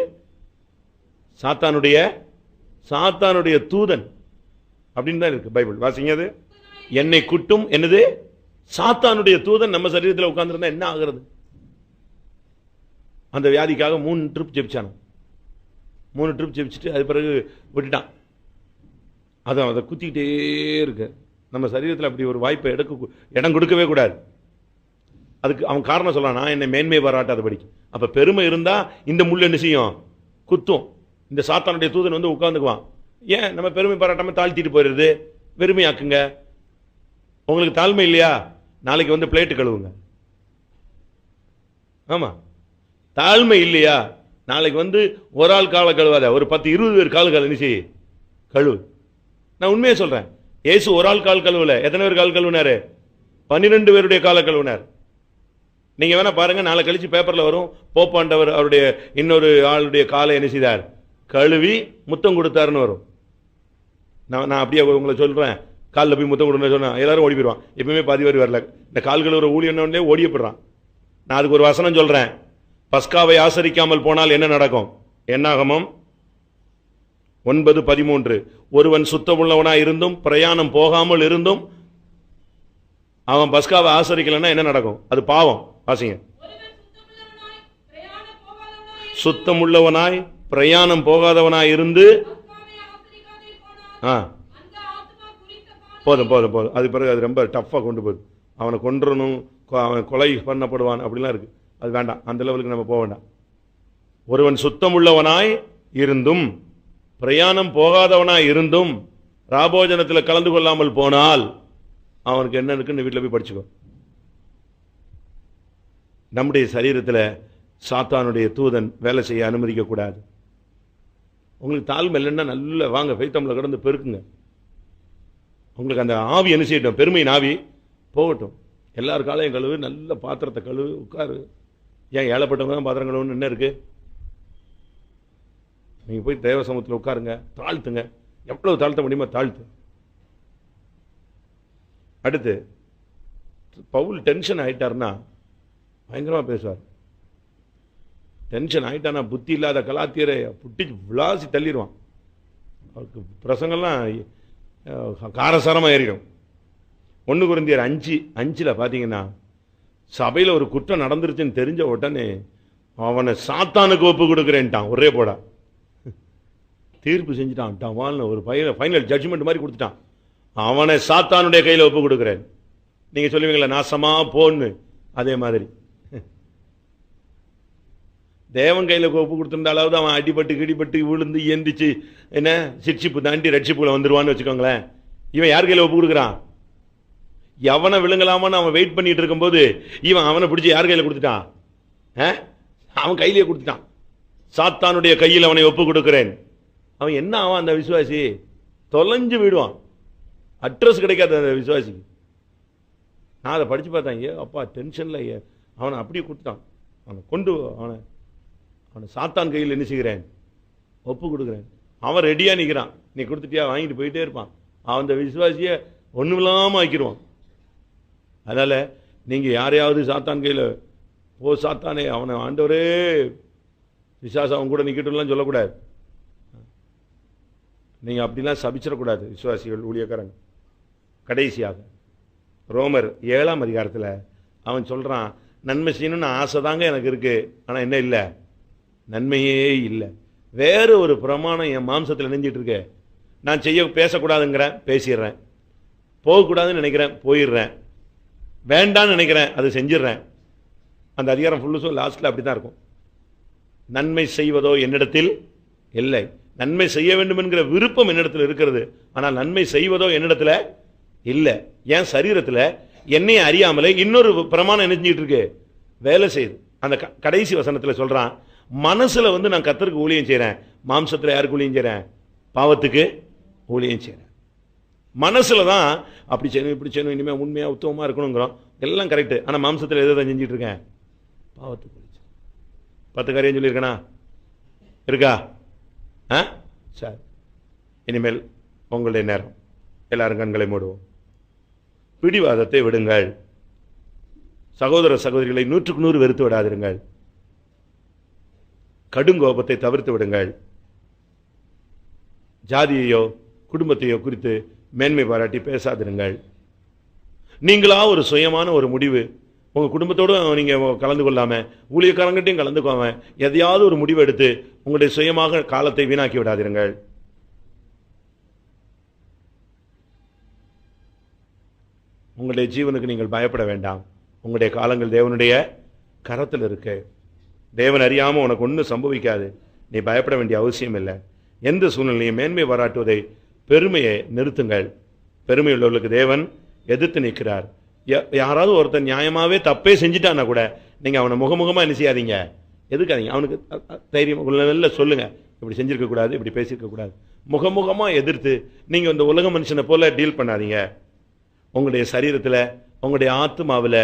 சாத்தானுடைய தூதன் அப்படின்னு தான் இருக்கு பைபிள். வாசிங்க, அது என்னை குட்டும் என்னது? சாத்தானுடைய தூதன் நம்ம சரீரத்தில் உட்கார்ந்துருந்தா என்ன ஆகிறது? அந்த வியாதிக்காக 3 ட்ரிப் ஜெபிச்சான். 3 ட்ரிப் ஜெபிச்சுட்டு அது பிறகு விட்டுட்டான். அதை குத்திக்கிட்டே இருக்கு. நம்ம சரீரத்தில் அப்படி ஒரு வாய்ப்பை இடம் கொடுக்கவே கூடாது. அதுக்கு அவன் காரணம் சொல்றான், நான் என்னை மேன்மை பாராட்டாத படிக்கு. அப்ப பெருமை இருந்தா இந்த முள் என்ன செய்யும்? குத்தும். இந்த சாத்தானுடைய தூதன் உட்கார்ந்துக்குவான். ஏன் நம்ம பெருமை பாராட்டாம தாழ்த்திட்டு போயிடுறது? பெருமையாக்குங்க. உங்களுக்கு தாழ்மை இல்லையா? நாளைக்கு பிளேட்டு கழுவுங்க. ஆமா, தாழ்மை இல்லையா? நாளைக்கு ஒரு ஆள் காலை கழுவாத, ஒரு 10-20 பேர் கால் என்ன செய்ய கழுவு. நான் உண்மையை சொல்றேன். இயேசு ஒரு ஆள் கால் கழுவல, எத்தனை பேர் கால் கழுவினாரு? 12 பேருடைய காலை கழுவினார். நீங்க வேணா பாருங்க, நாளை கழிச்சு பேப்பர்ல வரும், போப்பாண்டவர் அவருடைய இன்னொரு ஆளுடைய காலை என்ன செய்தார்? கழுவி முத்தம் கொடுத்தாருன்னு வரும். நான் அப்படியே உங்களை சொல்றேன், காலில் போய் முத்தம் கொடுன்னு சொன்னா எல்லாரும் ஓடி போயிடுவான். எப்பவுமே பாதி பேர் வரல. இந்த கால் கழுவுற ஊழியனே ஓடிய போடுறான். நான் அதுக்கு ஒரு வசனம் சொல்றேன், பஸ்காவை ஆசரிக்காமல் போனால் என்ன நடக்கும்? என்னாகமம் 9:13, ஒருவன் சுத்தமுள்ளவனாய் இருந்தும் பிரயாணம் போகாமல் இருந்தும் அவன் பஸ்காவை ஆசரிக்கலன்னா என்ன நடக்கும்? அது பாவம். வாசிங்க, சுத்தமுள்ளவனாய் பிரயாணம் போகாதவனாய் இருந்து போதும் போதும் போதும். அது பிறகு அது ரொம்ப டஃப்பாக கொண்டு போகுது. அவனை கொன்றணும், அவன் கொலை பண்ணப்படுவான் அப்படிலாம் இருக்கு. அது வேண்டாம், அந்த லெவலுக்கு நம்ம போக வேண்டாம். ஒருவன் சுத்தமுள்ளவனாய் இருந்தும் பிரயாணம் போகாதவனாய் இருந்தும் ராபோஜனத்தில் கலந்து கொள்ளாமல் போனால் அவனுக்கு என்ன இருக்குன்னு வீட்டில் போய் படிச்சுக்கோ. நம்முடைய சரீரத்தில் சாத்தானுடைய தூதன் வேலை செய்ய அனுமதிக்க கூடாது. உங்களுக்கு தாழ்மை இல்லைன்னா நல்ல வாங்க ஃபைத்தம்ல கடந்து பெருக்குங்க. உங்களுக்கு அந்த ஆவி என்ன செய்யட்டும்? பெருமையின் ஆவி போகட்டும். எல்லார் காலையும் கழுவு, நல்ல பாத்திரத்தை கழுவு, உட்காரு. ஏன் ஏழைப்பட்டவங்க தான் பாத்திரம் கழுவுன்னு என்ன இருக்கு? நீங்க போய் தேவ சமூகத்தில் உட்காருங்க, தாழ்த்துங்க. எவ்வளவு தாழ்த்த முடியுமோ தாழ்த்து. அடுத்து, பவுல் டென்ஷன் ஆயிட்டார்னா பயங்கரமா பேசுவார். டென்ஷன் ஆயிட்டானா புத்தி இல்லாத கலாத்தியரை புட்டி விளாசி தள்ளிடுவான். அவருக்கு பிரசங்கெல்லாம் காரசாரமாக ஏறிடும். 1 கொரிந்தியர் 5:5 பார்த்தீங்கன்னா, சபையில் ஒரு குற்றம் நடந்துருச்சுன்னு தெரிஞ்ச உடனே அவனை சாத்தானுக்கு ஒப்பு கொடுக்குறேன்ட்டான். ஒரே போடா தீர்ப்பு செஞ்சுட்டான். ஒரு ஃபைனல் ஜட்ஜ்மெண்ட் மாதிரி கொடுத்துட்டான். அவனை சாத்தானுடைய கையில் ஒப்பு கொடுக்குறேன். நீங்க சொல்லுவீங்களா நாசமா போன்னு? அதே மாதிரி தேவன் கையில் ஒப்பு கொடுத்திருந்தாலாவது அவன் அடிபட்டு கிடிபட்டு விழுந்து எந்திரிச்சு என்ன சிக்ஷிப்பு தாண்டி ரட்சிப்புல வந்துருவான்னு வச்சுக்கோங்களேன். இவன் யார் கையில் ஒப்பு கொடுக்குறான்? எவனை விழுங்கலாமான்னு அவன் வெயிட் பண்ணிட்டு இருக்கும்போது இவன் அவனை பிடிச்சி யார் கையில் கொடுத்துட்டான்? அவன் கையிலேயே கொடுத்துட்டான். சாத்தானுடைய கையில் அவனை ஒப்பு கொடுக்கிறேன். அவன் என்ன ஆவான்? அந்த விசுவாசி தொலைஞ்சு விடுவான். அட்ரஸ் கிடைக்காது அந்த விசுவாசிக்கு. நான் அதை படிச்சு பார்த்தேன். அப்பா டென்ஷன்ல அவனை அப்படியே கொடுத்துட்டான். அவனை கொண்டு அவனை சாத்தான் கையில் என்ன செய்கிறேன்? ஒப்பு கொடுக்குறேன். அவன் ரெடியா நிற்கிறான். நீ கொடுத்துட்டியா? வாங்கிட்டு போயிட்டே இருப்பான். அவன் அந்த விசுவாசிய ஒண்ணுமில்லாம ஆக்கிடுவான். அதனால நீங்க யாரையாவது சாத்தான் கையில் ஓ சாத்தானே அவனை ஆண்டவரே விசுவாசம் அவன் கூட நிக்கட்டும்லாம் சொல்லக்கூடாது. நீங்க அப்படிலாம் சபிச்சிடக்கூடாது விசுவாசிகள், ஊழியக்காரங்க. கடைசியாக ரோமர் 7ஆம் அதிகாரத்தில் அவன் சொல்றான், நன்மை செய்யணும்னு ஆசை தாங்க எனக்கு இருக்கு, ஆனா என்ன இல்லை? நன்மையே இல்லை. வேற ஒரு பிரமாணம் என் மாம்சத்தில் நெஞ்சிட்டு இருக்கு. நான் பேசக்கூடாதுங்கிறேன், பேசிடுறேன். போகக்கூடாதுன்னு நினைக்கிறேன், போயிடுறேன். வேண்டான்னு நினைக்கிறேன், அது செஞ்சிடறேன். அந்த அதிகாரம் ஃபுல்லும் லாஸ்ட்ல அப்படிதான் இருக்கும். நன்மை செய்வதோ என்னிடத்தில் இல்லை. நன்மை செய்ய வேண்டும் என்கிற விருப்பம் என்னிடத்தில் இருக்கிறது, ஆனால் நன்மை செய்வதோ என்னிடத்துல இல்லை. என் சரீரத்தில் என்னை அறியாமலே இன்னொரு பிரமாணம் என்ன செஞ்சிட்டு இருக்கு? வேலை செய்யுது. அந்த கடைசி வசனத்தில் சொல்றான், மனசுல நான் கர்த்தருக்கு ஊழியம் செய்யறேன், மாம்சத்தில் யாருக்கு ஊழியம் செய்யறேன்? பாவத்துக்கு ஊழியம் செய்யறேன். மனசுல தான் அப்படி செய்யணும் இப்படி செய்யணும், இனிமே உண்மையா உத்தமமா இருக்கணுங்கிறோம், எல்லாம் கரெக்ட். ஆனா மாம்சத்தில் எதை தான் செஞ்சிட்டு இருக்கேன்? பாவத்துக்கு. 10 காரியம் சொல்லியிருக்கனா? இருக்கா? சரி, இனிமேல் உங்களுடைய நேரம். எல்லாரும் கண்களை மூடுவோம். பிடிவாதத்தை விடுங்கள். சகோதர சகோதரிகளை 100க்கு 100 வெறுத்து விடாதிருங்கள். கடுங்கோபத்தை தவிர்த்து விடுங்கள். ஜாதியையோ குடும்பத்தையோ குறித்து மேன்மை பாராட்டி பேசாதிருங்கள். நீங்களா ஒரு சுயமான ஒரு முடிவு, உங்க குடும்பத்தோடு நீங்க கலந்து கொள்ளாம, ஊழியக்காரங்கிட்டையும் கலந்துக்காம, எதையாவது ஒரு முடிவு எடுத்து உங்களுடைய சுயமாக காலத்தை வீணாக்கி விடாதிருங்கள். உங்களுடைய ஜீவனுக்கு நீங்கள் பயப்பட வேண்டாம். உங்களுடைய காலங்கள் தேவனுடைய கரத்தில் இருக்கு. தேவன் அறியாம உனக்கு ஒன்றும் சம்பவிக்காது. நீ பயப்பட வேண்டிய அவசியம் இல்லை. எந்த சூழ்நிலையும் மேன்மை பாராட்டுவதை, பெருமையை நிறுத்துங்கள். பெருமை உள்ளவர்களுக்கு தேவன் எதிர்த்து நிற்கிறார். யாராவது ஒருத்தன் நியாயமாவே தப்பே செஞ்சுட்டான்னா கூட நீங்க அவனை முகமுகமா என்ன செய்யாதீங்க, எதுக்காதீங்க. அவனுக்கு தைரியம் நல்ல சொல்லுங்க, இப்படி செஞ்சிருக்க கூடாது, இப்படி பேசியிருக்க கூடாது. முகமுகமா எதிர்த்து நீங்க இந்த உலக மனுஷனை போல டீல் பண்ணாதீங்க. உங்களுடைய சரீரத்தில், உங்களுடைய ஆத்மாவில்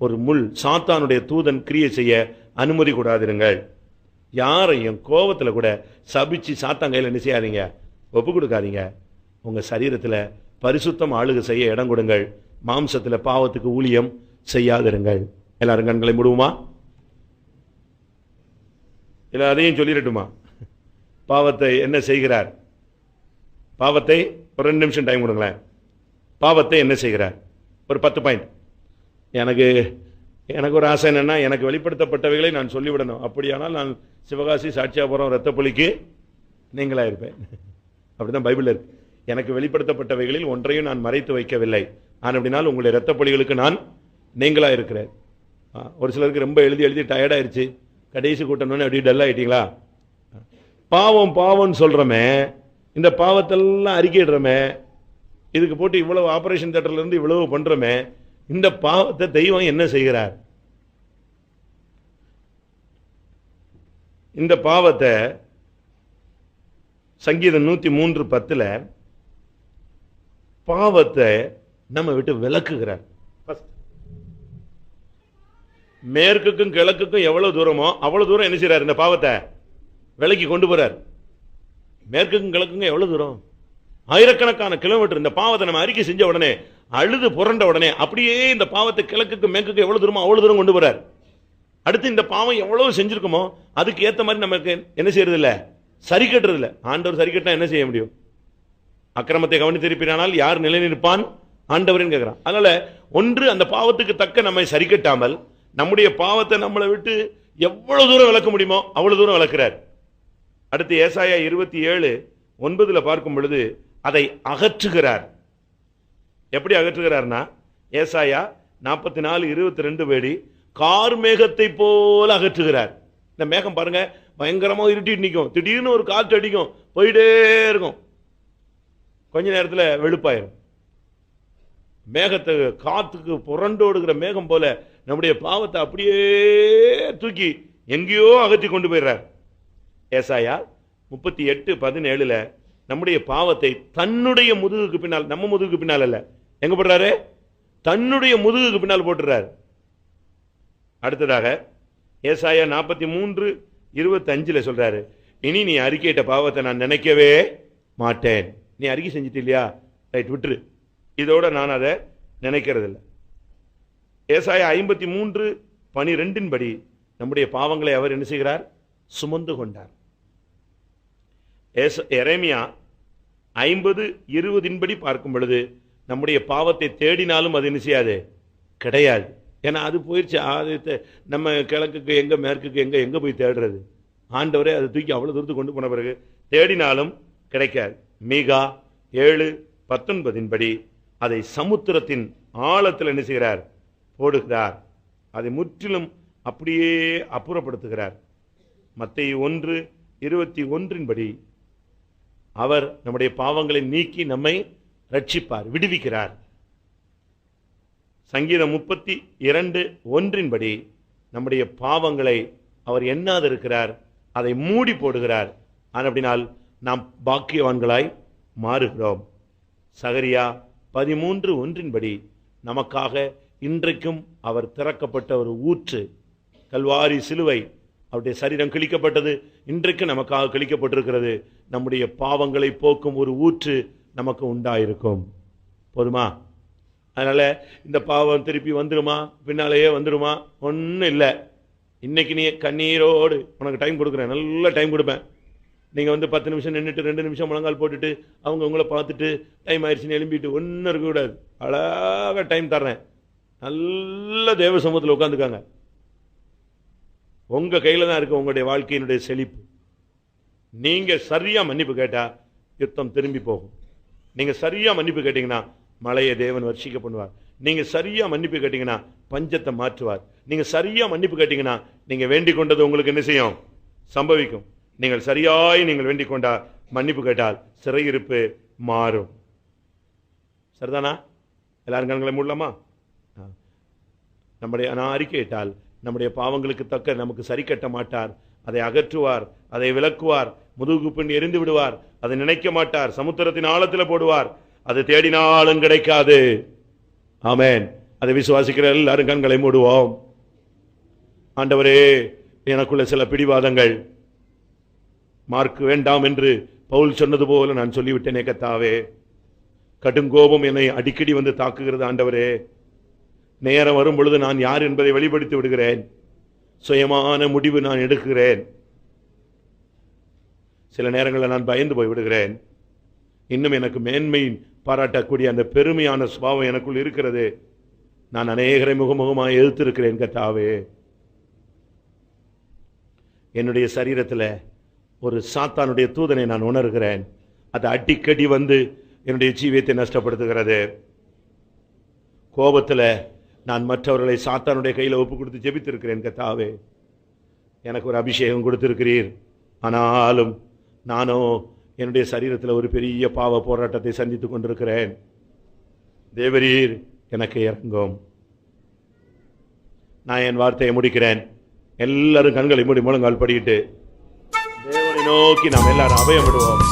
ஒரு முள், சாத்தானுடைய தூதன் கிரியை செய்ய அனுமதி கூடாதிருங்கள். யாரையும் கோபத்தில் கூட சபிச்சு சாத்தான் கையில் என்ன செய்யாதீங்க, ஒப்பு கொடுக்காதீங்க. உங்க சரீரத்தில் பரிசுத்தம் ஆளுகை செய்ய இடம் கொடுங்கள். மாம்சத்தில் பாவத்துக்கு ஊழியம் செய்யாதிருங்கள். எல்லாரும் கண்களை மூடுவோமா? இல்ல அதையும் சொல்லிடட்டுமா? பாவத்தை என்ன செய்கிறார்? பாவத்தை ஒரு 2 நிமிஷம் டைம் கொடுங்களேன். பாவத்தை என்ன செய்கிறார்? ஒரு 10 பாயிண்ட். எனக்கு ஒரு ஆசை என்னன்னா, எனக்கு வெளிப்படுத்தப்பட்டவைகளை நான் சொல்லிவிடணும். அப்படியானால் நான் சிவகாசி, சாட்சியாபுரம், ரத்தப்பொலிக்கு நீங்களா இருப்பேன். அப்படிதான் பைபிள் இருக்கு. எனக்கு வெளிப்படுத்தப்பட்டவைகளில் ஒன்றையும் நான் மறைத்து வைக்கவில்லை. நான் அப்படினால் உங்களுடைய ரத்தப்பொலிகளுக்கு நான் நீங்களா இருக்கிறேன். ஒரு சிலருக்கு ரொம்ப எழுதி எழுதி டயர்ட் ஆயிடுச்சு, கடைசி கூட்டணும்னு அப்படி டல் ஆயிட்டீங்களா? பாவம் பாவம் சொல்றமே, இந்த பாவத்தெல்லாம் அறிக்கையிடுறமே, இதுக்கு போட்டு இவ்வளவு ஆபரேஷன் தியேட்டர்ல இருந்து இவ்வளவு பண்றமே, இந்த பாவத்தை தெய்வம் என்ன செய்கிறார்? இந்த பாவத்தை சங்கீதம் 103:10 பாவத்தை நம்ம விட்டு விலக்குகிறார். மேற்குக்கும் கிழக்குக்கும் எவ்வளவு தூரமோ அவ்வளவு தூரம் என்ன செய்யறார்? இந்த பாவத்தை விலக்கி கொண்டு போறார். மேற்குக்கும் கிழக்குக்கும் எவ்வளவு தூரம்? ஆயிரக்கணக்கான கிலோமீட்டர். இந்த பாவத்தை நம்ம அறிக்கை செஞ்ச உடனே, அழுது புரண்ட உடனே, அப்படியே இந்த பாவத்தை கிழக்குக்கு மேற்குக்கு எவ்வளவு தூரமோ அவ்வளவு தூரம் கொண்டு போறார். அடுத்து இந்த பாவம் எவ்வளவு செஞ்சிருக்குமோ அதுக்கு ஏத்த மாதிரி நமக்கு என்ன செய்யறது இல்ல, சரி கட்டுறது இல்ல. ஆண்டவர் சரி கட்டினா என்ன செய்ய முடியும்? அக்கிரமத்தை கவனித்திருப்பானால் யார் நிலை நிற்பான்? ஆண்டவரின் கேட்கிறான். அதனால ஒன்று, அந்த பாவத்துக்கு தக்க நம்மை சரி கட்டாமல் நம்முடைய பாவத்தை நம்மளை விட்டு எவ்வளவு தூரம் விளக்க முடியுமோ அவ்வளவு தூரம் விளக்குறார். அடுத்து ஏசாயா 27:9 பார்க்கும் பொழுது அதை அகற்றுகிறார். எப்படி அகற்றுகிறார்னா, ஏசாயா 44:22 படி கார் மேகத்தை போல அகற்றுகிறார். இந்த மேகம் பாருங்க, பயங்கரமா இருட்டிட்டு நிற்கும், திடீர்னு ஒரு காற்று அடிக்கும், போயிட்டே இருக்கும், கொஞ்ச நேரத்தில் வெளுப்பாயிரும். மேகத்தை காத்துக்கு புரண்டோடுகிற மேகம் போல நம்முடைய பாவத்தை அப்படியே தூக்கி எங்கேயோ அகற்றி கொண்டு போயிடுறார். ஏசாயா 38:17 நம்முடைய பாவத்தை தன்னுடைய முதுகுக்கு பின்னால், நம்ம முதுகுக்கு பின்னால் அல்ல, எங்க போடுறாரு? தன்னுடைய முதுகுக்கு பின்னால் போட்டுறார். அடுத்ததாக ஏசாயா 43:25 சொல்றாரு, இனி நீ அறிக்கையிட்ட பாவத்தை நான் நினைக்கவே மாட்டேன். நீ அறிக்கை செஞ்சிட்டு இல்லையா, ரைட், விட்டுரு, இதோட நான் அதை நினைக்கிறது இல்லை. ஏசாயா 53:12 படி நம்முடைய பாவங்களை அவர் என்ன செய்கிறார்? சுமந்து கொண்டார். எரேமியா 50:20 படி பார்க்கும் பொழுது நம்முடைய பாவத்தை தேடினாலும் அது என்ன செய்யாது? கிடையாது. ஏன்னா அது போயிடுச்சு. அது நம்ம கிழக்குக்கு எங்க மேற்குக்கு எங்க எங்க போய் தேடுறது? ஆண்டவரே அதை தூக்கி அவ்வளவு தூரத்துக்கு கொண்டு போன பிறகு தேடினாலும் கிடைக்காது. மீகா 7:19 படி அதை சமுத்திரத்தின் ஆழத்தில் என்ன செய்கிறார்? போடுகிறார். அதை முற்றிலும் அப்படியே அப்புறப்படுத்துகிறார். மத்தேயு 1:21 படி அவர் நம்முடைய பாவங்களை நீக்கி நம்மை ரட்சிப்பார், விடுவிக்கிறார். சங்கீதம் 32:1 படி நம்முடைய பாவங்களை அவர் எண்ணாது இருக்கிறார், அதை மூடி போடுகிறார். அப்படினால் நாம் பாக்கியவான்களாய் மாறுகிறோம். சகரியா 13:1 படி நமக்காக இன்றைக்கும் அவர் திறக்கப்பட்ட ஒரு ஊற்று, கல்வாரி சிலுவை, அவருடைய சரீரம் கிழிக்கப்பட்டது, இன்றைக்கு நமக்காக கிழிக்கப்பட்டிருக்கிறது. நம்முடைய பாவங்களை போக்கும் ஒரு ஊற்று நமக்கு உண்டாயிருக்கும். போதுமா? அதனால இந்த பாவம் திருப்பி வந்துடுமா, பின்னாலேயே வந்துடுமா? ஒன்றும் இல்லை. இன்னைக்கு நீ கண்ணீரோடு, உனக்கு டைம் கொடுக்குறேன், நல்ல டைம் கொடுப்பேன். நீங்கள் 10 நிமிஷம் நின்றுட்டு 2 நிமிஷம் முழங்கால் போட்டுட்டு அவங்க உங்களை பார்த்துட்டு டைம் ஆயிடுச்சுன்னு எழும்பிட்டு ஒன்றும் இருக்கக்கூடாது. அழகாக டைம் தர்றேன், நல்ல தேவ சமூகத்தில் உட்காந்துக்காங்க. உங்க கையில தான் இருக்கு உங்களுடைய வாழ்க்கையினுடைய செழிப்பு. நீங்க சரியா மன்னிப்பு கேட்டா யுத்தம் திரும்பி போகும். நீங்க சரியா மன்னிப்பு கேட்டீங்கன்னா மழையை தேவன் வர்ஷிக்க பண்ணுவார். நீங்க சரியா மன்னிப்பு கேட்டீங்கன்னா பஞ்சத்தை மாற்றுவார். நீங்க சரியா மன்னிப்பு கேட்டீங்கன்னா நீங்க வேண்டிக் கொண்டது உங்களுக்கு என்ன செய்யும்? சம்பவிக்கும். நீங்கள் சரியாய் நீங்கள் வேண்டிக் கொண்டா, மன்னிப்பு கேட்டால் சிறையிருப்பு மாறும். சரிதானா? எல்லாரும் கண்களை மூடலாமா? நம்முடைய அறிக்கையிட்டால் நம்முடைய பாவங்களுக்கு தக்க நமக்கு சரி கட்ட மாட்டார், அதை அகற்றுவார், அதை விலக்குவார், முதுகு பின் எரிந்து விடுவார், அதை நினைக்க மாட்டார், சமுத்திரத்தின் ஆழத்தில் போடுவார். அது தேடினாலும் கிடைக்காது. ஆமென். அதை விசுவாசிக்கிற எல்லாரும் கண்களை மூடுவோம். ஆண்டவரே, எனக்குள்ள சில பிடிவாதங்கள், மார்க் வேண்டாம் என்று பவுல் சொன்னது போல நான் சொல்லிவிட்டேனே கர்த்தாவே. கடுங்கோபம் என்னை அடிக்கடி வந்து தாக்குகிறது ஆண்டவரே. நேரம் வரும் பொழுது நான் யார் என்பதை வெளிப்படுத்தி விடுகிறேன். சுயமான முடிவு நான் எடுக்கிறேன். சில நேரங்களில் நான் பயந்து போய் விடுகிறேன். இன்னும் எனக்கு மேன்மை பாராட்டக்கூடிய அந்த பெருமையான சுபாவம் எனக்குள் இருக்கிறது. நான் அநேகரை முகமுகமாக எதிர்த்திருக்கிறேன் கர்த்தாவே. என்னுடைய சரீரத்தில் ஒரு சாத்தானுடைய தூதனை நான் உணர்கிறேன். அது அடிக்கடி வந்து என்னுடைய ஜீவியத்தை நஷ்டப்படுத்துகிறது. கோபத்தில் நான் மற்றவர்களை சாத்தானுடைய கையில் ஒப்பு கொடுத்து ஜெபித்திருக்கிறேன் கர்த்தாவே. எனக்கு ஒரு அபிஷேகம் கொடுத்திருக்கிறீர். ஆனாலும் நானோ என்னுடைய சரீரத்தில் ஒரு பெரிய பாவ போராட்டத்தை சந்தித்துக் கொண்டிருக்கிறேன். தேவரீர் எனக்கு இறங்கும். நான் என் வார்த்தையை முடிக்கிறேன். எல்லாரும் கண்களை மூடி முழங்கால் படிக்கிட்டு தேவனை நோக்கி நாம் எல்லாரும் அபயம் விடுவோம்.